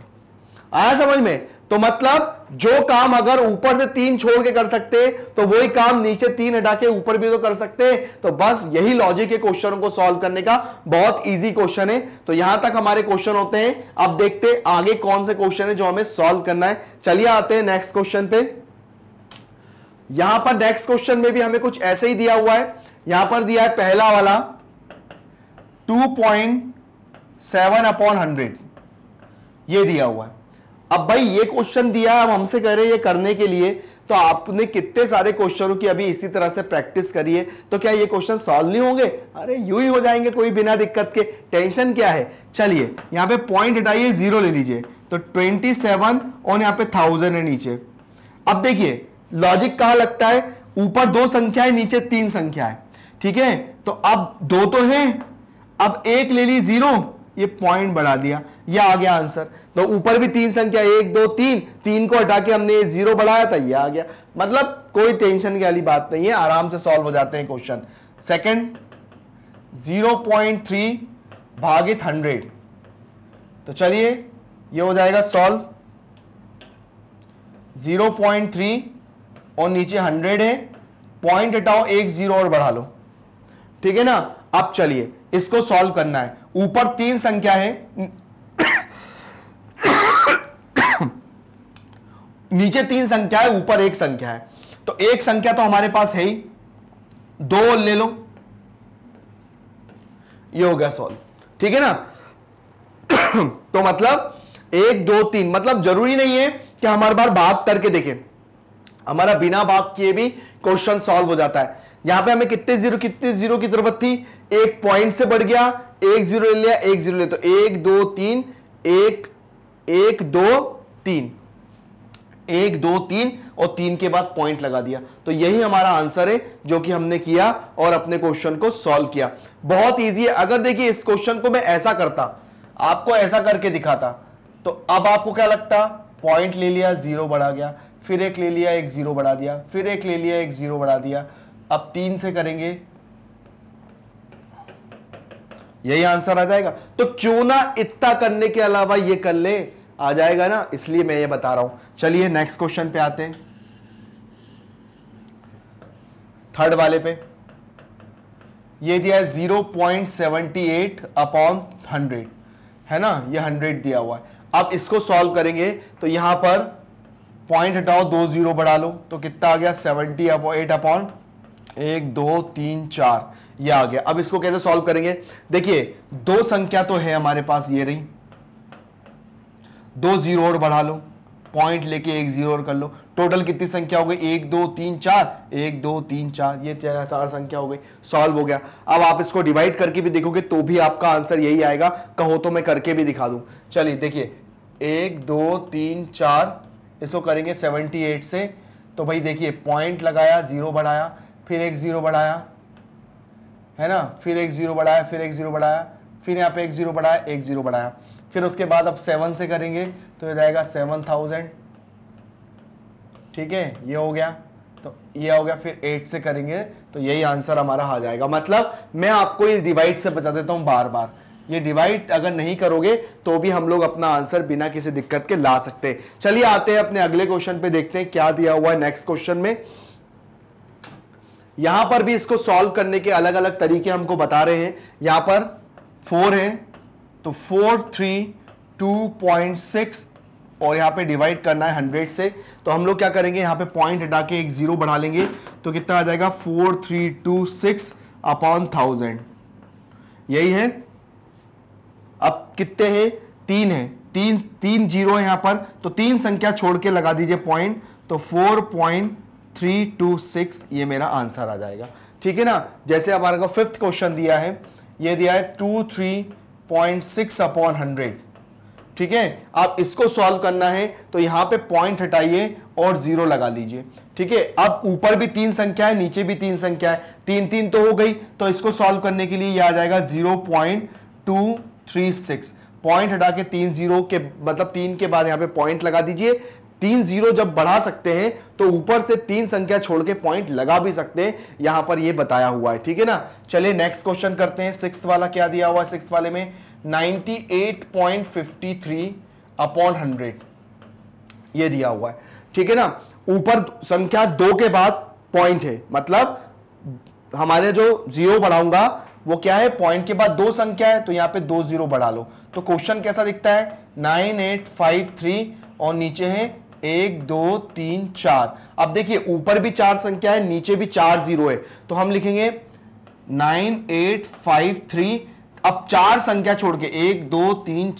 आया समझ में। तो मतलब जो काम अगर ऊपर से 3 छोड़ के कर सकते तो वही काम नीचे 3 हटा के ऊपर भी तो कर सकते। तो बस यही लॉजिक है क्वेश्चनों को सॉल्व करने का, बहुत इजी क्वेश्चन है। तो यहां तक हमारे क्वेश्चन होते हैं। अब देखते हैं आगे कौन से क्वेश्चन है जो हमें सॉल्व करना है। चलिए आते हैं नेक्स्ट क्वेश्चन पे। यहां पर नेक्स्ट क्वेश्चन में भी हमें कुछ ऐसे ही दिया हुआ है। यहां पर दिया है पहला वाला 2.7/100, ये दिया हुआ है। अब भाई ये क्वेश्चन दिया है, अब हमसे कह रहे हैं ये करने के लिए, तो आपने कितने सारे क्वेश्चनों की अभी इसी तरह से प्रैक्टिस करी है, तो क्या ये क्वेश्चन सॉल्व नहीं होंगे? अरे यूं ही हो जाएंगे कोई बिना दिक्कत के, टेंशन क्या है। चलिए यहां पे पॉइंट हटाइए, जीरो ले लीजिए, तो 27 और यहां पे 1000 है नीचे। अब देखिए लॉजिक कहां लगता है, ऊपर 2 संख्या है, नीचे 3 संख्या है, ठीक है। तो अब 2 तो है, अब 1 ले ली जीरो, ये पॉइंट बढ़ा दिया, ये आ गया आंसर। तो ऊपर भी 3 संख्या, 1 2 3, 3 को हटा के हमने जीरो बढ़ाया था, ये आ गया। मतलब कोई टेंशन की वाली बात नहीं है, आराम से सॉल्व हो जाते हैं क्वेश्चन। सेकंड 0.3 भागित 100, तो चलिए ये हो जाएगा सॉल्व। 0.3 और नीचे 100 है, पॉइंट हटाओ, 1 जीरो और बढ़ा लो, ठीक है ना। अब चलिए इसको सॉल्व करना है। ऊपर 3 संख्या है, नीचे 3 संख्या है, ऊपर 1 संख्या है, तो 1 संख्या तो हमारे पास है ही, 2 ले लो, ये हो गया सॉल्व, ठीक है ना। तो मतलब 1 2 3, मतलब जरूरी नहीं है कि हमारे बार भाग करके देखें, हमारा बिना भाग किए भी क्वेश्चन सॉल्व हो जाता है। यहां पे हमें कितने जीरो की जरूरत थी, 1 पॉइंट से बढ़ गया, 1 जीरो ले लिया, 1 जीरो ले, तो 1 2 3, 1 1 2 3, 1 2 3 और 3 के बाद पॉइंट लगा दिया। तो यही हमारा आंसर है जो कि हमने किया और अपने क्वेश्चन को सॉल्व किया। बहुत इजी है। अगर देखिए इस क्वेश्चन को मैं ऐसा करता, आपको ऐसा करके दिखाता, तो अब आपको क्या लगता, पॉइंट ले लिया, जीरो बढ़ा गया, फिर 1 ले लिया, 1 जीरो बढ़ा दिया, फिर 1 ले लिया, 1 जीरो बढ़ा दिया। अब 3 से करेंगे, यही आंसर आ जाएगा। तो क्यों ना इतना करने के अलावा ये कर ले, आ जाएगा ना, इसलिए मैं ये बता रहा हूं। चलिए नेक्स्ट क्वेश्चन पे आते हैं, थर्ड वाले पे। ये दिया है 0.78/100, है ना, ये 100 दिया हुआ है। अब इसको सॉल्व करेंगे तो यहां पर पॉइंट हटाओ, 2 जीरो बढ़ा लो, तो कितना आ गया, 78/1 2 3 4, ये आ गया। अब इसको कैसे सॉल्व करेंगे, देखिए 2 संख्या तो है हमारे पास, ये रही, 2 जीरो और बढ़ा लो, पॉइंट लेके 1 जीरो और कर लो, टोटल कितनी संख्या हो गई, 1 2 3 4, 1 2 3 4, ये 4 संख्या हो गई, सॉल्व हो गया। अब आप इसको डिवाइड करके भी देखोगे तो भी आपका आंसर यही आएगा। कहो तो मैं करके भी दिखा दूं। चलिए देखिए 1 2 3 4, इसको करेंगे 78 से, तो भाई देखिए पॉइंट लगाया, जीरो बढ़ाया, फिर 1 जीरो बढ़ाया, है ना, फिर 1 जीरो बढ़ाया, फिर 1 जीरो बढ़ाया, फिर यहाँ पे 1 जीरो बढ़ाया, 1 जीरो बढ़ाया, फिर उसके बाद अब 7 से करेंगे तो ये जाएगा 7000, ठीक है, ये हो गया। तो ये हो गया, फिर 8 से करेंगे तो यही आंसर हमारा आ जाएगा। मतलब मैं आपको इस डिवाइड से बचा देता हूं बार बार, ये डिवाइड अगर नहीं करोगे तो भी हम लोग अपना आंसर बिना किसी दिक्कत के ला सकते हैं। चलिए आते हैं अपने अगले क्वेश्चन पे, देखते हैं क्या दिया हुआ है नेक्स्ट क्वेश्चन में। यहां पर भी इसको सॉल्व करने के अलग अलग तरीके हमको बता रहे हैं। यहां पर 4 है तो 4 3 2.6 और यहाँ पे डिवाइड करना है 100 से, तो हम लोग क्या करेंगे, यहाँ पे पॉइंट हटा के एक जीरो बढ़ा लेंगे, तो कितना आ जाएगा 4326 अपॉन 1000, यही है। अब कितने हैं, 3 है, तीन जीरो है यहाँ पर, तो 3 संख्या छोड़ के लगा दीजिए पॉइंट, तो 4.326 ये मेरा आंसर आ जाएगा। ठीक है ना। जैसे हमारे को 5th क्वेश्चन दिया है, ये दिया है 23.6 अपॉन 100। ठीक है, आप इसको सॉल्व करना है तो यहां पे पॉइंट हटाइए और जीरो लगा लीजिए। ठीक है, अब ऊपर भी 3 संख्या है, नीचे भी 3 संख्या है, 3 तो हो गई, तो इसको सॉल्व करने के लिए ये आ जाएगा 0.236। पॉइंट हटा के 3 जीरो के मतलब 3 के बाद यहां पे पॉइंट लगा दीजिए। 3 जीरो जब बढ़ा सकते हैं तो ऊपर से 3 संख्या छोड़ के पॉइंट लगा भी सकते हैं, यहां पर ये बताया हुआ है। ठीक है ना। चलिए नेक्स्ट क्वेश्चन करते हैं। 6th वाला क्या दिया हुआ है, 6th वाले में 98.53 अपॉन 100 ये दिया हुआ है। ठीक है ना। ऊपर संख्या 2 के बाद पॉइंट है, मतलब हमारे जो जीरो बढ़ाऊंगा वो क्या है, पॉइंट के बाद 2 संख्या है, तो यहां पे 2 जीरो बढ़ा लो। तो क्वेश्चन कैसा दिखता है, 9853 और नीचे है 1 2 3 4। अब देखिए ऊपर भी 4 संख्या है, नीचे भी 4 जीरो है, तो हम लिखेंगे 9853। अब 4 संख्या छोड़ के 1 2 3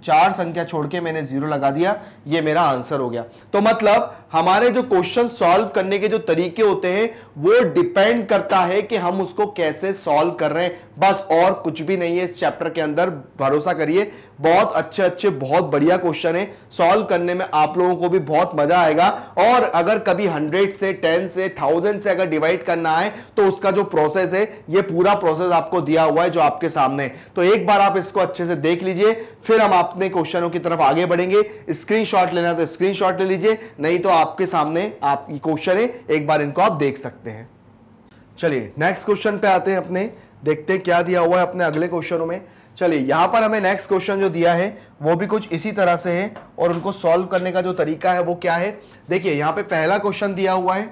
4 संख्या छोड़ के मैंने जीरो लगा दिया, ये मेरा आंसर हो गया। तो मतलब हमारे जो क्वेश्चन सॉल्व करने के जो तरीके होते हैं वो डिपेंड करता है कि हम उसको कैसे सॉल्व कर रहे हैं, बस और कुछ भी नहीं है इस चैप्टर के अंदर। भरोसा करिए, बहुत अच्छे बहुत बढ़िया क्वेश्चन है, सॉल्व करने में आप लोगों को भी बहुत मजा आएगा। और अगर कभी 100 से 10 से 1000 से अगर डिवाइड करना है तो उसका जो प्रोसेस है, ये पूरा प्रोसेस आपको दिया हुआ है जो आपके सामने है। तो एक बार आप इसको अच्छे से देख लीजिए, फिर हम अपने क्वेश्चनों की तरफ आगे बढ़ेंगे। स्क्रीनशॉट लेना तो स्क्रीनशॉट ले लीजिए, नहीं तो आपके सामने आप क्वेश्चन है, एक बार इनको आप देख सकते हैं। चलिए नेक्स्ट क्वेश्चन पे आते हैं अपने, देखते हैं क्या दिया हुआ है अपने अगले क्वेश्चनों में। चलिए यहां पर हमें नेक्स्ट क्वेश्चन जो दिया है वो भी कुछ इसी तरह से है, और उनको सॉल्व करने का जो तरीका है वो क्या है। देखिए यहां पे पहला क्वेश्चन दिया हुआ है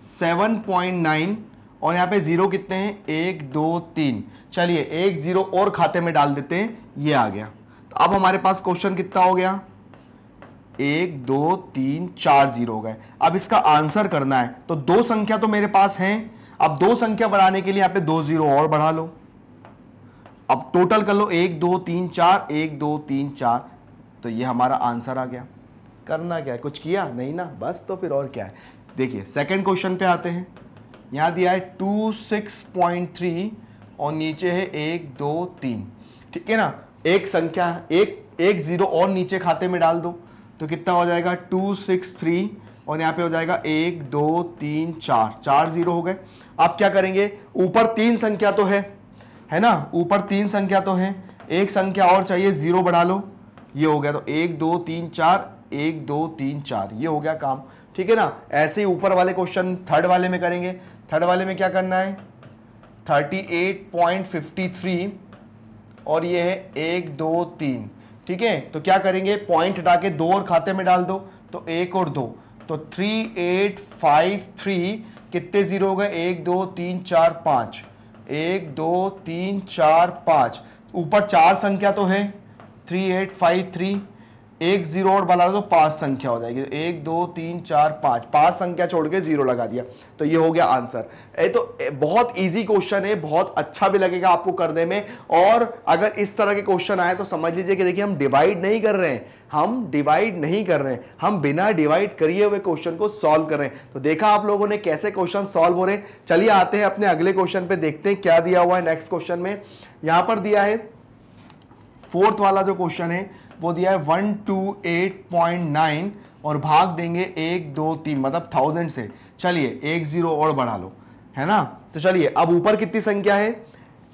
7.9 और यहां पे जीरो कितने हैं, 1 2 3। चलिए एक जीरो और खाते में डाल देते हैं, ये आ गया। तो अब हमारे पास क्वेश्चन कितना हो गया, 1 2 3 4 जीरो हो गए। अब इसका आंसर करना है, तो 2 संख्या तो मेरे पास हैं, अब 2 संख्या बढ़ाने के लिए यहाँ पे 2 जीरो और बढ़ा लो। अब टोटल कर लो 1 2 3 4 1 2 3 4, तो ये हमारा आंसर आ गया। करना क्या है, कुछ किया नहीं ना, बस तो फिर और क्या है। देखिए सेकंड क्वेश्चन पे आते हैं। यहाँ दिया है 26.3 और नीचे है 1 2 3। ठीक है ना। एक संख्या एक जीरो और नीचे खाते में डाल दो, तो कितना हो जाएगा 263 और यहाँ पे हो जाएगा 1 2 3 4 जीरो हो गए। आप क्या करेंगे, ऊपर 3 संख्या तो है ना, ऊपर 3 संख्या तो है, एक संख्या और चाहिए, जीरो बढ़ा लो, ये हो गया। तो 1 2 3 4 1 2 3 4 ये हो गया काम। ठीक है ना। ऐसे ही ऊपर वाले क्वेश्चन थर्ड वाले में करेंगे। थर्ड वाले में क्या करना है, 38.53 और ये है 1 2 3। ठीक है, तो क्या करेंगे, पॉइंट हटा के 2 और खाते में डाल दो, तो 1 और 2, तो 3853 कितने जीरो हो गए, 1 2 3 4 5, 1 2 3 4 5। ऊपर 4 संख्या तो है, 3853, एक जीरो और बढ़ा दो, 5 संख्या हो जाएगी, 1 2 3 4 5 संख्या छोड़ के जीरो लगा दिया, तो ये हो गया आंसर। ये तो बहुत इजी क्वेश्चन है, बहुत अच्छा भी लगेगा आपको करने में। और अगर इस तरह के क्वेश्चन आए तो समझ लीजिए कि देखिए हम डिवाइड नहीं कर रहे हैं, हम बिना डिवाइड करिए हुए क्वेश्चन को सॉल्व कर रहे हैं। तो देखा आप लोगों ने कैसे क्वेश्चन सॉल्व हो रहे हैं। चलिए आते हैं अपने अगले क्वेश्चन पे, देखते हैं क्या दिया हुआ है नेक्स्ट क्वेश्चन में। यहां पर दिया है 4th वाला जो क्वेश्चन है वो दिया है 128.9 और भाग देंगे 1 2 3 मतलब 1000 से। चलिए एक जीरो और बढ़ा लो, है ना। तो चलिए अब ऊपर कितनी संख्या है,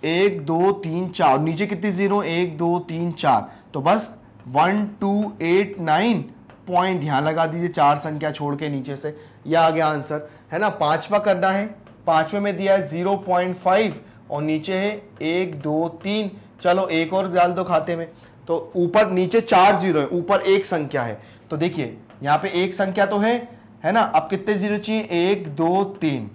1 2 3 4, नीचे कितनी जीरो, 1 2 3 4, तो बस 1289 पॉइंट यहां लगा दीजिए, 4 संख्या छोड़ के नीचे से, यह आ गया आंसर, है ना। 5वां करना है, 5वें में दिया है 0.5 और नीचे है 1 2 3। चलो एक और डाल दो खाते में, तो ऊपर नीचे 4 जीरो है, ऊपर एक संख्या है, तो देखिए यहाँ पे एक संख्या तो है ना। अब कितने जीरो चाहिए, 1 2 3,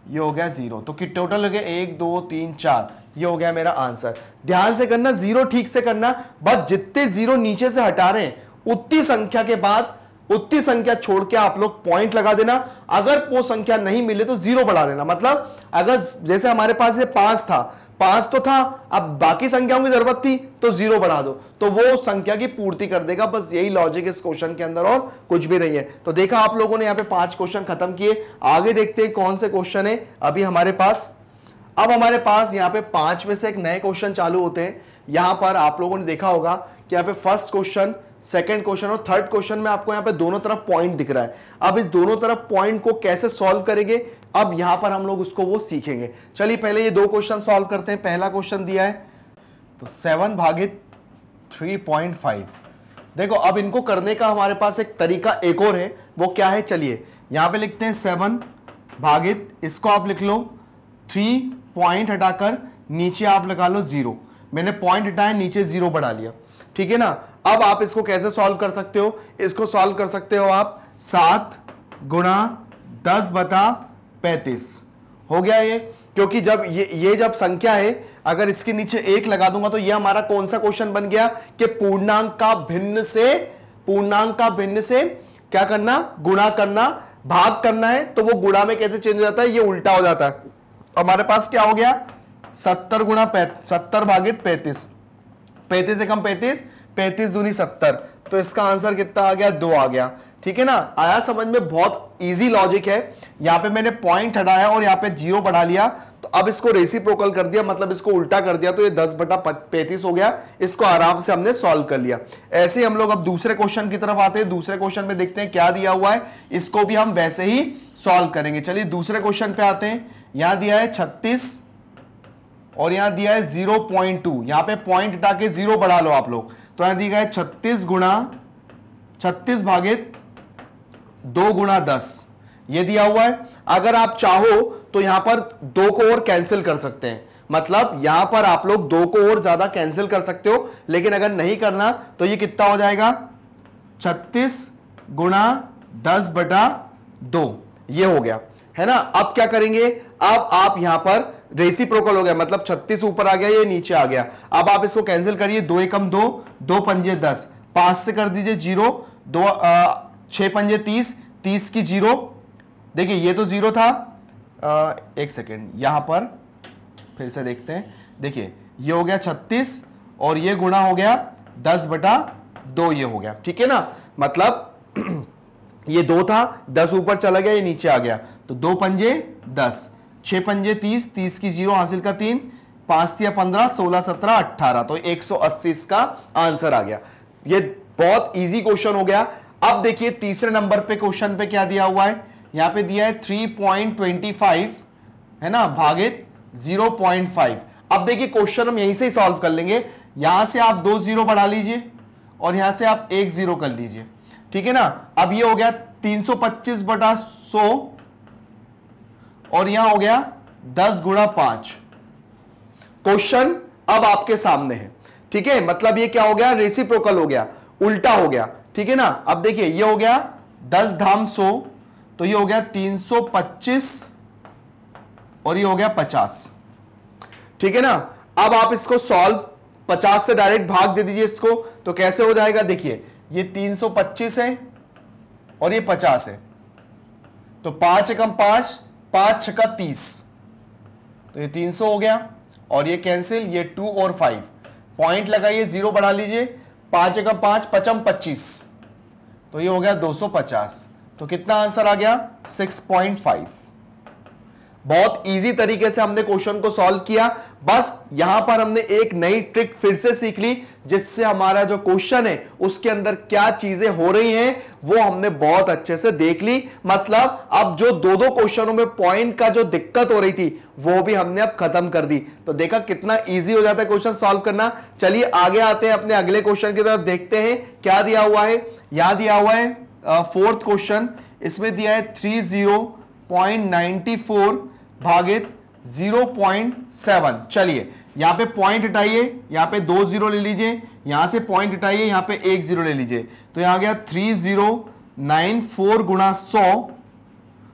ये हो गया 0, तो कि टोटल हो गया 1 2 3 4, ये हो गया मेरा आंसर। ध्यान से करना, 0 ठीक से करना, बस जितने 0 नीचे से हटा रहे हैं उतनी संख्या के बाद उतनी संख्या छोड़ के आप लोग पॉइंट लगा देना। अगर वो संख्या नहीं मिले तो 0 बढ़ा देना। मतलब अगर जैसे हमारे पास ये 5 था, 5 तो था, अब बाकी संख्याओं की जरूरत थी तो 0 बढ़ा दो, तो वो संख्या की पूर्ति कर देगा। बस यही लॉजिक इस क्वेश्चन के अंदर, और कुछ भी नहीं है। तो देखा आप लोगों ने यहाँ पे 5 क्वेश्चन खत्म किए। आगे देखते हैं कौन से क्वेश्चन है अभी हमारे पास। अब हमारे पास यहाँ पे 5 में से एक नए क्वेश्चन चालू होते हैं। यहां पर आप लोगों ने देखा होगा कि यहाँ पे फर्स्ट क्वेश्चन, सेकंड क्वेश्चन और थर्ड क्वेश्चन में आपको यहाँ पे दोनों तरफ पॉइंट दिख रहा है। अब इस दोनों तरफ पॉइंट को कैसे सॉल्व करेंगे, अब यहां पर हम लोग उसको वो सीखेंगे। चलिए पहले ये 2 क्वेश्चन सॉल्व करते हैं। पहला क्वेश्चन दिया है तो 7 भागित 3.5। देखो अब इनको करने का हमारे पास एक तरीका एक और है, वो क्या है, चलिए यहां पे लिखते हैं 7 भागित, इसको आप लिख लो 3 पॉइंट हटाकर नीचे आप लगा लो 0। मैंने पॉइंट हटाया, नीचे 0 बढ़ा लिया, ठीक है ना। अब आप इसको कैसे सॉल्व कर सकते हो, इसको सॉल्व कर सकते हो आप 7 गुणा 10/35 हो गया ये। क्योंकि जब ये जब संख्या है, अगर इसके नीचे 1 लगा दूंगा तो ये हमारा कौन सा क्वेश्चन बन गया कि पूर्णांक का भिन्न से क्या करना, गुणा करना, भाग करना है। तो वो गुणा में कैसे चेंज हो जाता है, ये उल्टा हो जाता है। हमारे पास क्या हो गया 70 गुणा 70 भागित 35, 35 से कम 35, 35 दूनी 70, तो इसका आंसर कितना आ गया, 2 आ गया। ठीक है ना, आया समझ में, बहुत इजी लॉजिक है। यहां पे मैंने पॉइंट हटाया और यहां पे 0 बढ़ा लिया, तो अब इसको रेसिप्रोकल कर दिया, मतलब इसको उल्टा कर दिया, तो ये 10/35 हो गया। इसको आराम से हमने सॉल्व कर लिया। ऐसे ही हम लोग अब दूसरे क्वेश्चन की तरफ आते हैं। दूसरे क्वेश्चन में देखते हैं क्या दिया हुआ है, इसको भी हम वैसे ही सॉल्व करेंगे। चलिए दूसरे क्वेश्चन पे आते हैं। यहां दिया है 36 और यहां दिया है 0.2, यहां पे पॉइंट हटा के 0 बढ़ा लो आप लोग, तो यहां दिया है 36 भागित 2 गुणा 10, ये दिया हुआ है। अगर आप चाहो तो यहां पर 2 को और कैंसिल कर सकते हैं, मतलब यहां पर आप लोग 2 को और ज्यादा कैंसिल कर सकते हो, लेकिन अगर नहीं करना तो ये कितना हो जाएगा 36 गुणा 10/2, ये हो गया, है ना। अब क्या करेंगे, अब आप यहां पर रेसिप्रोकल हो गया, मतलब 36 ऊपर आ गया, ये नीचे आ गया। अब आप इसको कैंसिल करिए, 2 एकम 2, 2 पंजे 10, 5 से कर दीजिए 0, 6 पंजे 30, 30 की 0, देखिए ये तो 0 था। एक सेकेंड, यहां पर फिर से देखते हैं, देखिए ये हो गया 36 और ये गुणा हो गया 10/2, ये हो गया, ठीक है ना। मतलब ये 2 था, 10 ऊपर चला गया, ये नीचे आ गया, तो 2 पंजे 10, 6 पंजे 30, 30 की 0 हासिल का 3, 5 या 15, 16 17 18, तो 180 इसका आंसर आ गया। ये बहुत इजी क्वेश्चन हो गया। अब देखिए तीसरे नंबर पे क्वेश्चन पे क्या दिया हुआ है, यहां पे दिया है 3.25, है ना, भागित 0.5। अब देखिए क्वेश्चन हम यहीं से ही सॉल्व कर लेंगे। यहां से आप 2 0 बढ़ा लीजिए और यहां से आप 1 0 कर लीजिए, ठीक है ना। अब ये हो गया 325/100 और यहां हो गया 10 गुणा 5। क्वेश्चन अब आपके सामने है, ठीक है, मतलब ये क्या हो गया, रेसिप्रोकल हो गया, उल्टा हो गया, ठीक है ना। अब देखिए ये हो गया 10 धाम 100, तो ये हो गया 325 और ये हो गया 50, ठीक है ना। अब आप इसको सॉल्व, 50 से डायरेक्ट भाग दे दीजिए इसको, तो कैसे हो जाएगा, देखिए ये 325 है और ये 50 है, तो 5 एकम 5, 5 छक्का 30, तो ये 300 हो गया और ये कैंसिल, ये 2 और 5, पॉइंट लगाइए, 0 बढ़ा लीजिए, 5 एकम 5, 5 25, तो ये हो गया 250। तो कितना आंसर आ गया, 6.5। बहुत इजी तरीके से हमने क्वेश्चन को सॉल्व किया। बस यहां पर हमने एक नई ट्रिक फिर से सीख ली, जिससे हमारा जो क्वेश्चन है उसके अंदर क्या चीजें हो रही हैं वो हमने बहुत अच्छे से देख ली। मतलब अब जो 2 क्वेश्चनों में पॉइंट का जो दिक्कत हो रही थी वो भी हमने अब खत्म कर दी। तो देखा कितना इजी हो जाता है क्वेश्चन सॉल्व करना। चलिए आगे आते हैं, अपने अगले क्वेश्चन की तरफ देखते हैं क्या दिया हुआ है। यहां दिया हुआ है फोर्थ क्वेश्चन, इसमें दिया है 30.94 भागित 0.7। चलिए यहां पे पॉइंट हटाइए, यहां पे 2 0 ले लीजिए, यहां से पॉइंट हटाइए, यहां पे 1 0 ले लीजिए, तो यहां गया 3094 गुणा 100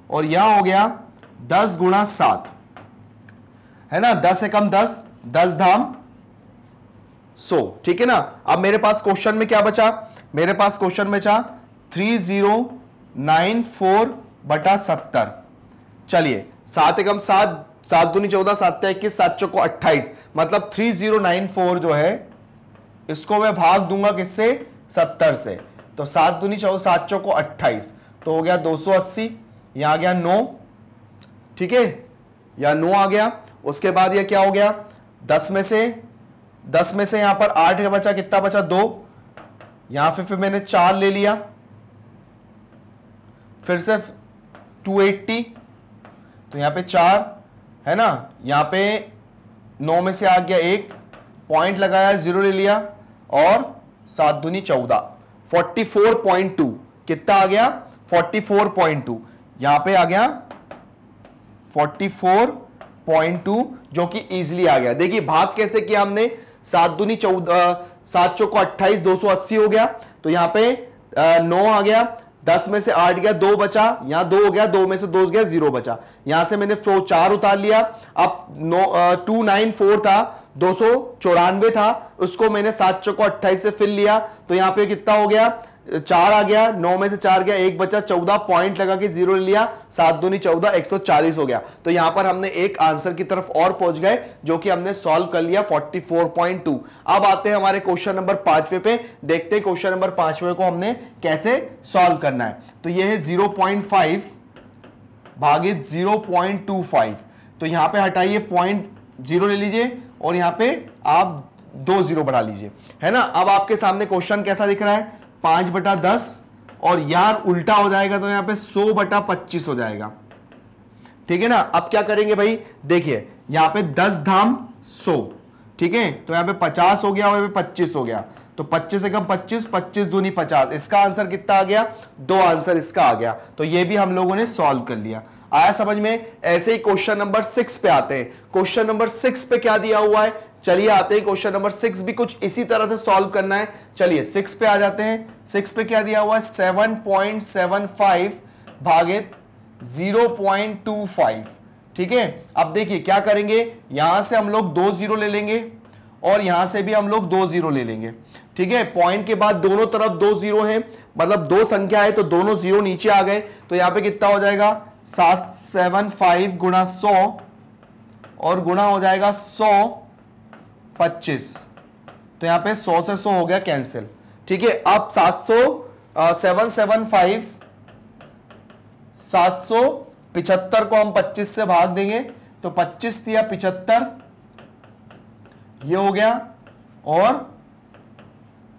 और यहां हो गया 10 गुणा 7 है ना, 10 एकम 10, 10 धाम 100, ठीक है ना। अब मेरे पास क्वेश्चन में क्या बचा, मेरे पास क्वेश्चन में बचा 3094 बटा 70। चलिए 7 एकम 7, 7 दूनी 14, 7 21, 7 चौको 28, मतलब 3094 जो है इसको मैं भाग दूंगा किससे, 70 से। तो 7 दूनी 14, 7 चौको 28, तो हो गया 280, यहां आ गया 9, ठीक है, या 9 आ गया। उसके बाद ये क्या हो गया, 10 में से यहां पर 8 बचा, कितना बचा 2, यहां फिर मैंने 4 ले लिया, फिर से 280, तो यहां पे 4 है ना, यहां पे 9 में से आ गया 1, पॉइंट लगाया, 0 ले लिया, और 7 दूनी 14, 44.2, कितना आ गया 44.2, यहां पे आ गया 44.2, जो कि इजीली आ गया। देखिए भाग कैसे किया हमने, 7 दूनी 14, 7 चौको 28, 280 हो गया, तो यहां पे 9 आ गया, 10 में से 8 गया, 2 बचा, यहां 2 हो गया, 2 में से 2 गया, 0 बचा, यहां से मैंने 4 उतार लिया। अब 294 था, 294 था, उसको मैंने 7 चौको 28 से फिल लिया, तो यहां पे कितना हो गया, 4 आ गया, 9 में से 4 गया, 1 बचा, 14, पॉइंट लगा के 0 ले लिया, 7 दूनी 14, 140 हो गया। तो यहां पर हमने एक आंसर की तरफ और पहुंच गए, जो कि हमने सॉल्व कर लिया 44.2। अब आते हैं हमारे क्वेश्चन नंबर 5वें पे, देखते हैं क्वेश्चन नंबर 5वें को हमने कैसे सॉल्व करना है। तो यह है 0.5 भागित 0.25, तो यहां पे हटाइए, 0.0 ले लीजिए, और यहां पे आप 2 0 बढ़ा लीजिए, है ना। अब आपके सामने क्वेश्चन कैसा दिख रहा है, 5 बटा 10, और यार उल्टा हो जाएगा तो यहां पे 100 बटा 25 हो जाएगा, ठीक है ना। अब क्या करेंगे भाई, देखिए यहां पे 10 धाम 100, ठीक है, तो यहां पे 50 हो गया और यहां पे 25 हो गया, तो 25 से कम 25, 25 दूनी 50, इसका आंसर कितना आ गया, 2 आंसर इसका आ गया। तो ये भी हम लोगों ने सॉल्व कर लिया। आया समझ में। ऐसे ही क्वेश्चन नंबर 6 पे आते हैं। क्वेश्चन नंबर 6 पे क्या दिया हुआ है, चलिए आते हैं, क्वेश्चन नंबर 6 भी कुछ इसी तरह से सॉल्व करना है। चलिए 6 पे आ जाते हैं। 6 पे क्या दिया हुआ है, 7.75 भागित 0.25, ठीक है। अब देखिए क्या करेंगे, यहां से हम लोग 2 0 ले लेंगे, और यहां से भी हम लोग 2 0 ले लेंगे, ठीक है। पॉइंट के बाद दोनों तरफ 2 0 है, मतलब 2 संख्या है, तो दोनों 0 नीचे आ गए, तो यहां पे कितना हो जाएगा, 775 गुणा 100, और गुणा हो जाएगा 125, तो यहां पे 100 से 100 हो गया कैंसिल, ठीक है। अब 775 को हम 25 से भाग देंगे, तो 25 दिया 75, ये हो गया, और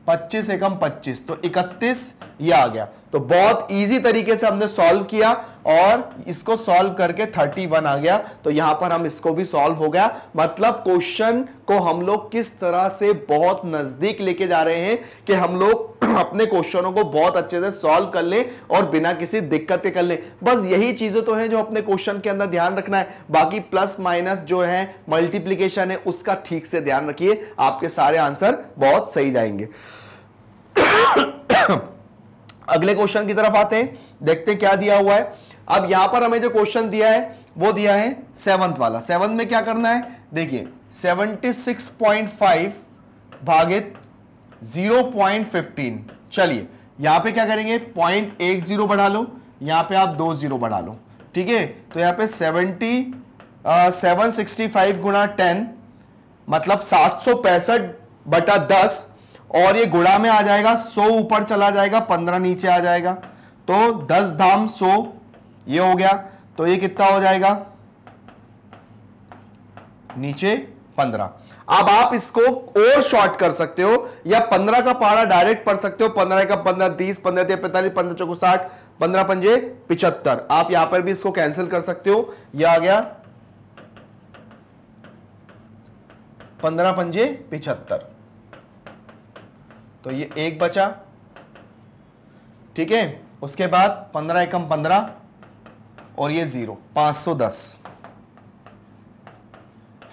25 एकम 25, तो 31 ये आ गया। तो बहुत इजी तरीके से हमने सॉल्व किया, और इसको सॉल्व करके 31 आ गया। तो यहां पर हम इसको भी सॉल्व हो गया। मतलब क्वेश्चन को हम लोग किस तरह से बहुत नजदीक लेके जा रहे हैं कि हम लोग अपने क्वेश्चनों को बहुत अच्छे से सॉल्व कर लें और बिना किसी दिक्कत के कर लें। बस यही चीजें तो हैं जो अपने क्वेश्चन के अंदर ध्यान रखना है। बाकी प्लस माइनस जो है, मल्टीप्लीकेशन है, उसका ठीक से ध्यान रखिए, आपके सारे आंसर बहुत सही जाएंगे। अगले क्वेश्चन की तरफ आते हैं, देखते हैं क्या दिया हुआ है। अब यहां पर हमें जो क्वेश्चन दिया है वो दिया है 7th वाला। 7th में क्या करना है, देखिए 76.5 भागित 0.15। चलिए यहां पे क्या करेंगे, 0.10 बढ़ा लो, यहां पे आप 2 0 बढ़ा लो, ठीक है। तो यहां पे 765 गुणा 10, मतलब 765 बटा 10, और ये गुणा में आ जाएगा, 100 ऊपर चला जाएगा, 15 नीचे आ जाएगा, तो 10 धाम 100 ये हो गया। तो ये कितना हो जाएगा, नीचे 15। अब आप इसको और शॉर्ट कर सकते हो, या 15 का पहाड़ा डायरेक्ट पढ़ सकते हो। 15 का 15 30, 15 3 45, 15 चौको 60, 15 पंजे 75। आप यहां पर भी इसको कैंसिल कर सकते हो। यह आ गया 15 पंजे 75, तो ये 1 बचा, ठीक है। उसके बाद 15 एकम 15, और ये 0, 510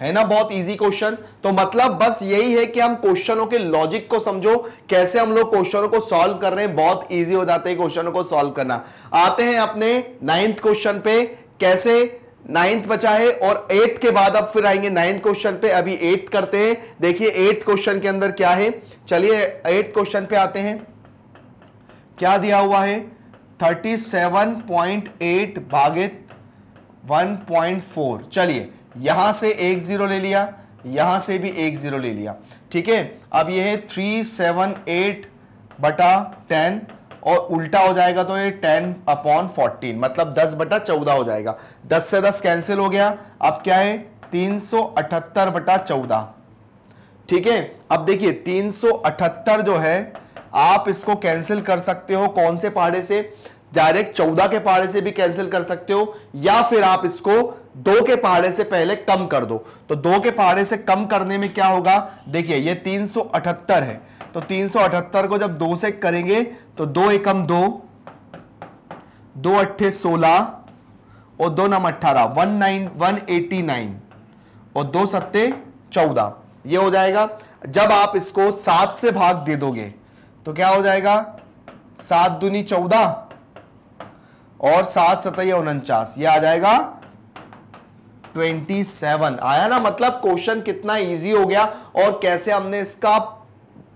है ना। बहुत इजी क्वेश्चन। तो मतलब बस यही है कि हम क्वेश्चनों के लॉजिक को समझो, कैसे हम लोग क्वेश्चनों को सॉल्व कर रहे हैं, बहुत इजी हो जाते हैं क्वेश्चनों को सॉल्व करना। आते हैं अपने 9th क्वेश्चन पे, कैसे नाइन्थ बचा है और 8 के बाद अब फिर आएंगे 9th क्वेश्चन पे। अभी 8 करते हैं। देखिए 8 क्वेश्चन के अंदर क्या है, चलिए 8 क्वेश्चन पे आते हैं। क्या दिया हुआ है, 37.8 भागित 1.4। चलिए यहां से एक जीरो ले लिया, यहां से भी एक जीरो ले लिया, ठीक है। अब ये है 378 बटा 10 और उल्टा हो जाएगा तो ये 10/14 मतलब 10/14 हो जाएगा। 10 से 10 कैंसिल हो गया। अब क्या है 378/14, ठीक है। अब देखिए 378 जो है आप इसको कैंसिल कर सकते हो कौन से पहाड़े से, डायरेक्ट 14 के पहाड़े से भी कैंसिल कर सकते हो, या फिर आप इसको 2 के पहाड़े से पहले कम कर दो। तो 2 के पहाड़े से कम करने में क्या होगा, देखिए ये 378 है, तो 378 को जब 2 से करेंगे तो 2 एकम 2, 2 अट्ठे 16 और 2 नम 18, 189 और 2 सत्ते 14, ये हो जाएगा। जब आप इसको 7 से भाग दे दोगे तो क्या हो जाएगा, 7 दूनी 14 और 7 सतह 49, ये आ जाएगा 27। आया ना, मतलब क्वेश्चन कितना इजी हो गया और कैसे हमने इसका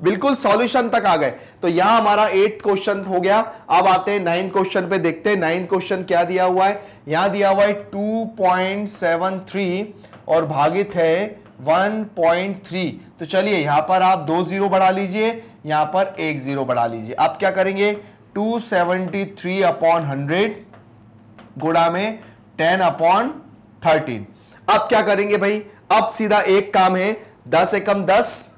बिल्कुल सॉल्यूशन तक आ गए। तो यहां हमारा 8 क्वेश्चन हो गया। अब आते हैं 9 क्वेश्चन पे, देखते हैं 9 क्वेश्चन क्या दिया हुआ है। यहां दिया हुआ है 2.73 और भागित है 1.3। तो चलिए यहां पर आप 2 जीरो बढ़ा लीजिए, यहां पर 1 जीरो बढ़ा लीजिए। अब क्या करेंगे, 273/100 गुणा में 10/13। अब क्या करेंगे भाई, अब सीधा एक काम है, 10 एकम 10,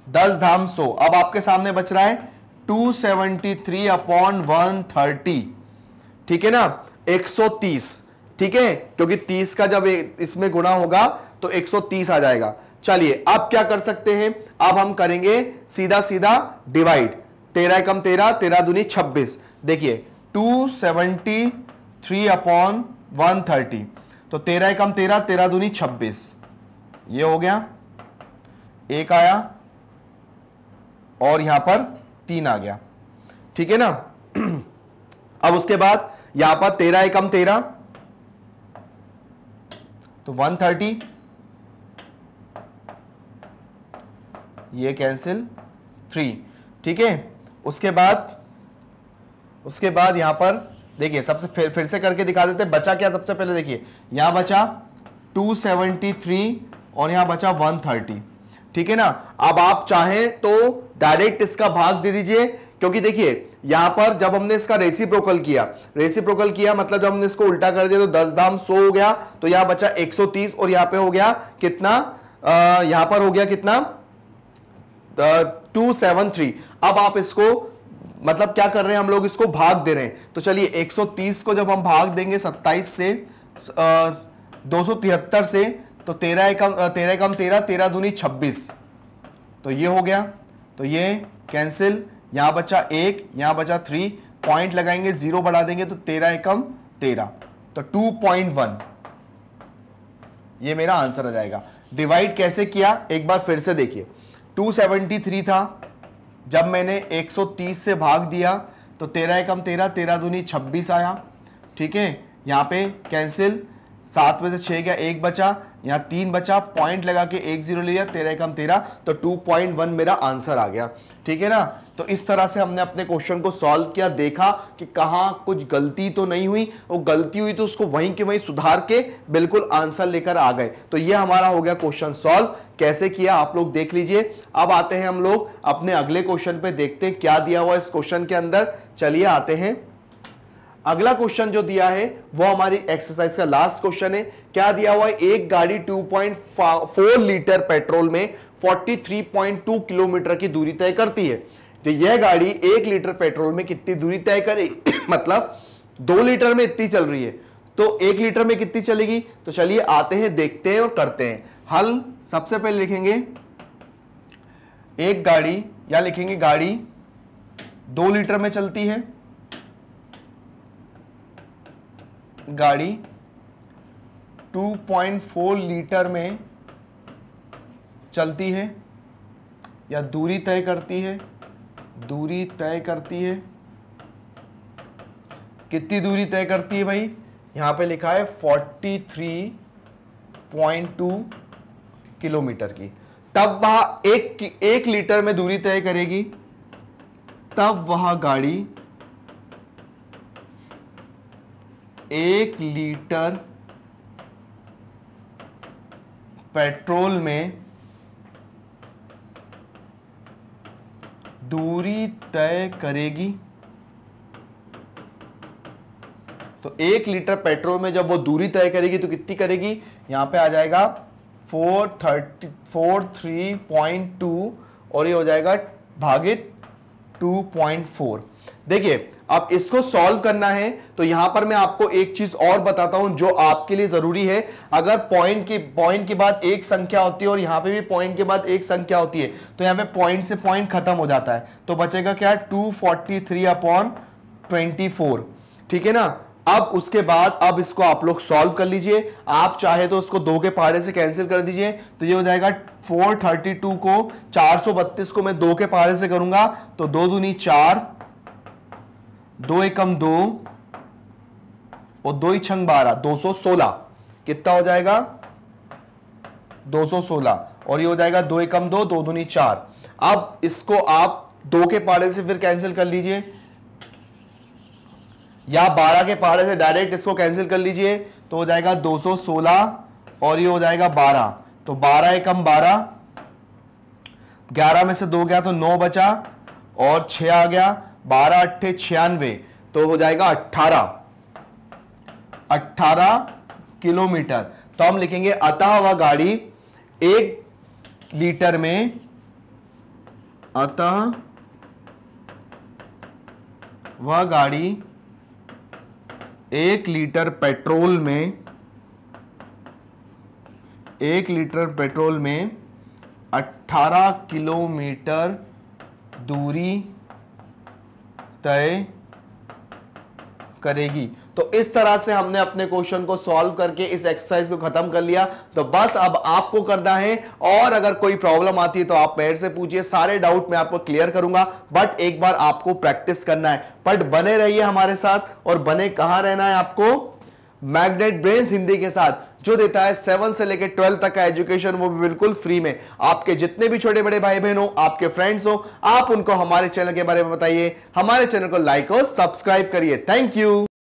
10 धाम 100। अब आपके सामने बच रहा है 273/130, ठीक है ना, 130, ठीक है, क्योंकि 30 का जब इसमें गुणा होगा तो 130 आ जाएगा। चलिए अब क्या कर सकते हैं, अब हम करेंगे सीधा सीधा डिवाइड। 13 एकम 13, 13 दूनी 26। देखिए 273/130, तो 13 एकम 13, 13 दूनी 26, ये हो गया, एक आया और यहां पर 3 आ गया, ठीक है ना। अब उसके बाद यहां पर 13 एकम 13 तो 130, ये कैंसिल 3, ठीक है। उसके बाद यहां पर देखिए सबसे फिर से करके दिखा देते हैं, बचा क्या सबसे पहले, देखिए यहां बचा 273 और यहां बचा 130, ठीक है ना। अब आप चाहें तो डायरेक्ट इसका भाग दे दीजिए, क्योंकि देखिए यहां पर जब हमने इसका रेसिप्रोकल किया मतलब जब हमने इसको उल्टा कर दिया तो 10 धाम 100 हो गया, तो यहां बचा 130 और यहां पे हो गया कितना, यहां पर हो गया कितना 273। अब आप इसको मतलब क्या कर रहे हैं, हम लोग इसको भाग दे रहे हैं। तो चलिए 130 को जब हम भाग देंगे 27 से 273 से, तो 13 एकम 13, 13 दूनी 26, तो ये हो गया, तो ये कैंसिल, यहां बचा 1, यहां बचा 3, पॉइंट लगाएंगे, 0 बढ़ा देंगे तो 13 एकम 13, तो 2.1, ये मेरा आंसर आ जाएगा। डिवाइड कैसे किया एक बार फिर से देखिए, 273 था, जब मैंने 130 से भाग दिया तो 13 एकम 13, 13 दूनी 26 आया, ठीक है। यहां पे कैंसिल, 7 में से 6 गया, 1 बचा, यहां 3 बचा, पॉइंट लगा के 1 जीरो लिया, 13 एकम 13, तो 2.1 मेरा आंसर आ गया, ठीक है ना। तो इस तरह से हमने अपने क्वेश्चन को सॉल्व किया, देखा कि कहां कुछ गलती तो नहीं हुई, वो गलती हुई तो उसको वहीं के वहीं सुधार के बिल्कुल आंसर लेकर आ गए। तो ये हमारा हो गया क्वेश्चन सॉल्व। कैसे किया आप लोग देख लीजिए। अब आते हैं हम लोग अपने अगले क्वेश्चन पे, देखते हैं क्या दिया हुआ इस क्वेश्चन के अंदर। चलिए आते हैं, अगला क्वेश्चन जो दिया है वो हमारी एक्सरसाइज का लास्ट क्वेश्चन है। क्या दिया हुआ है, एक गाड़ी 2.4 लीटर पेट्रोल में 43.2 किलोमीटर की दूरी तय करती है। तो यह गाड़ी 1 लीटर पेट्रोल में कितनी दूरी तय करेगी मतलब 2 लीटर में इतनी चल रही है, तो 1 लीटर में कितनी चलेगी। तो चलिए आते हैं, देखते हैं और करते हैं हल। सबसे पहले लिखेंगे एक गाड़ी, या लिखेंगे गाड़ी 2 लीटर में चलती है, गाड़ी 2.4 लीटर में चलती है या दूरी तय करती है, कितनी दूरी तय करती है भाई, यहां पे लिखा है 43.2 किलोमीटर की, तब वह एक लीटर में दूरी तय करेगी, तब वह गाड़ी 1 लीटर पेट्रोल में दूरी तय करेगी। तो 1 लीटर पेट्रोल में जब वो दूरी तय करेगी तो कितनी करेगी, यहां पे आ जाएगा 443.2 और ये हो जाएगा भागित 2.4। देखिए अब इसको सॉल्व करना है तो यहां पर मैं आपको एक चीज और बताता हूं जो आपके लिए जरूरी है। अगर पॉइंट के बाद एक संख्या होती है और यहां पे भी पॉइंट के बाद एक संख्या होती है तो यहां पे पॉइंट से पॉइंट खत्म हो जाता है, तो बचेगा क्या, 243/24। ठीक है ना। अब उसके बाद अब इसको आप लोग सॉल्व कर लीजिए, आप चाहे तो उसको 2 के पहाड़े से कैंसिल कर दीजिए, तो ये हो जाएगा 432 को 432 को मैं 2 के पहाड़े से करूंगा तो 2 दूनी 4, 2 एकम 2 और 2 छंग 12, 216। कितना हो जाएगा, 216। और ये हो जाएगा 2 एकम 2, 2 दूनी 4। अब इसको आप 2 के पहाड़े से फिर कैंसिल कर लीजिए या 12 के पहाड़े से डायरेक्ट इसको कैंसिल कर लीजिए, तो हो जाएगा 216 और ये हो जाएगा 12, तो 12 एकम 12, 11 में से 2 गया तो 9 बचा और 6 आ गया, 12 अट्ठे 96, तो हो जाएगा 18 किलोमीटर। तो हम लिखेंगे अतः वह गाड़ी 1 लीटर में, अतः वह गाड़ी 1 लीटर पेट्रोल में 18 किलोमीटर दूरी तय करेगी। तो इस तरह से हमने अपने क्वेश्चन को सॉल्व करके इस एक्सरसाइज को खत्म कर लिया। तो बस अब आपको करना है, और अगर कोई प्रॉब्लम आती है तो आप मेरे से पूछिए, सारे डाउट मैं आपको क्लियर करूंगा, बट एक बार आपको प्रैक्टिस करना है। बट बने रहिए हमारे साथ, और बने कहां रहना है आपको, मैग्नेट ब्रेन्स हिंदी के साथ, जो देता है 7 से लेकर 12 तक का एजुकेशन, वो भी बिल्कुल फ्री में। आपके जितने भी छोटे बड़े भाई बहन हो, आपके फ्रेंड्स हो, आप उनको हमारे चैनल के बारे में बताइए, हमारे चैनल को लाइक और सब्सक्राइब करिए। Thank you.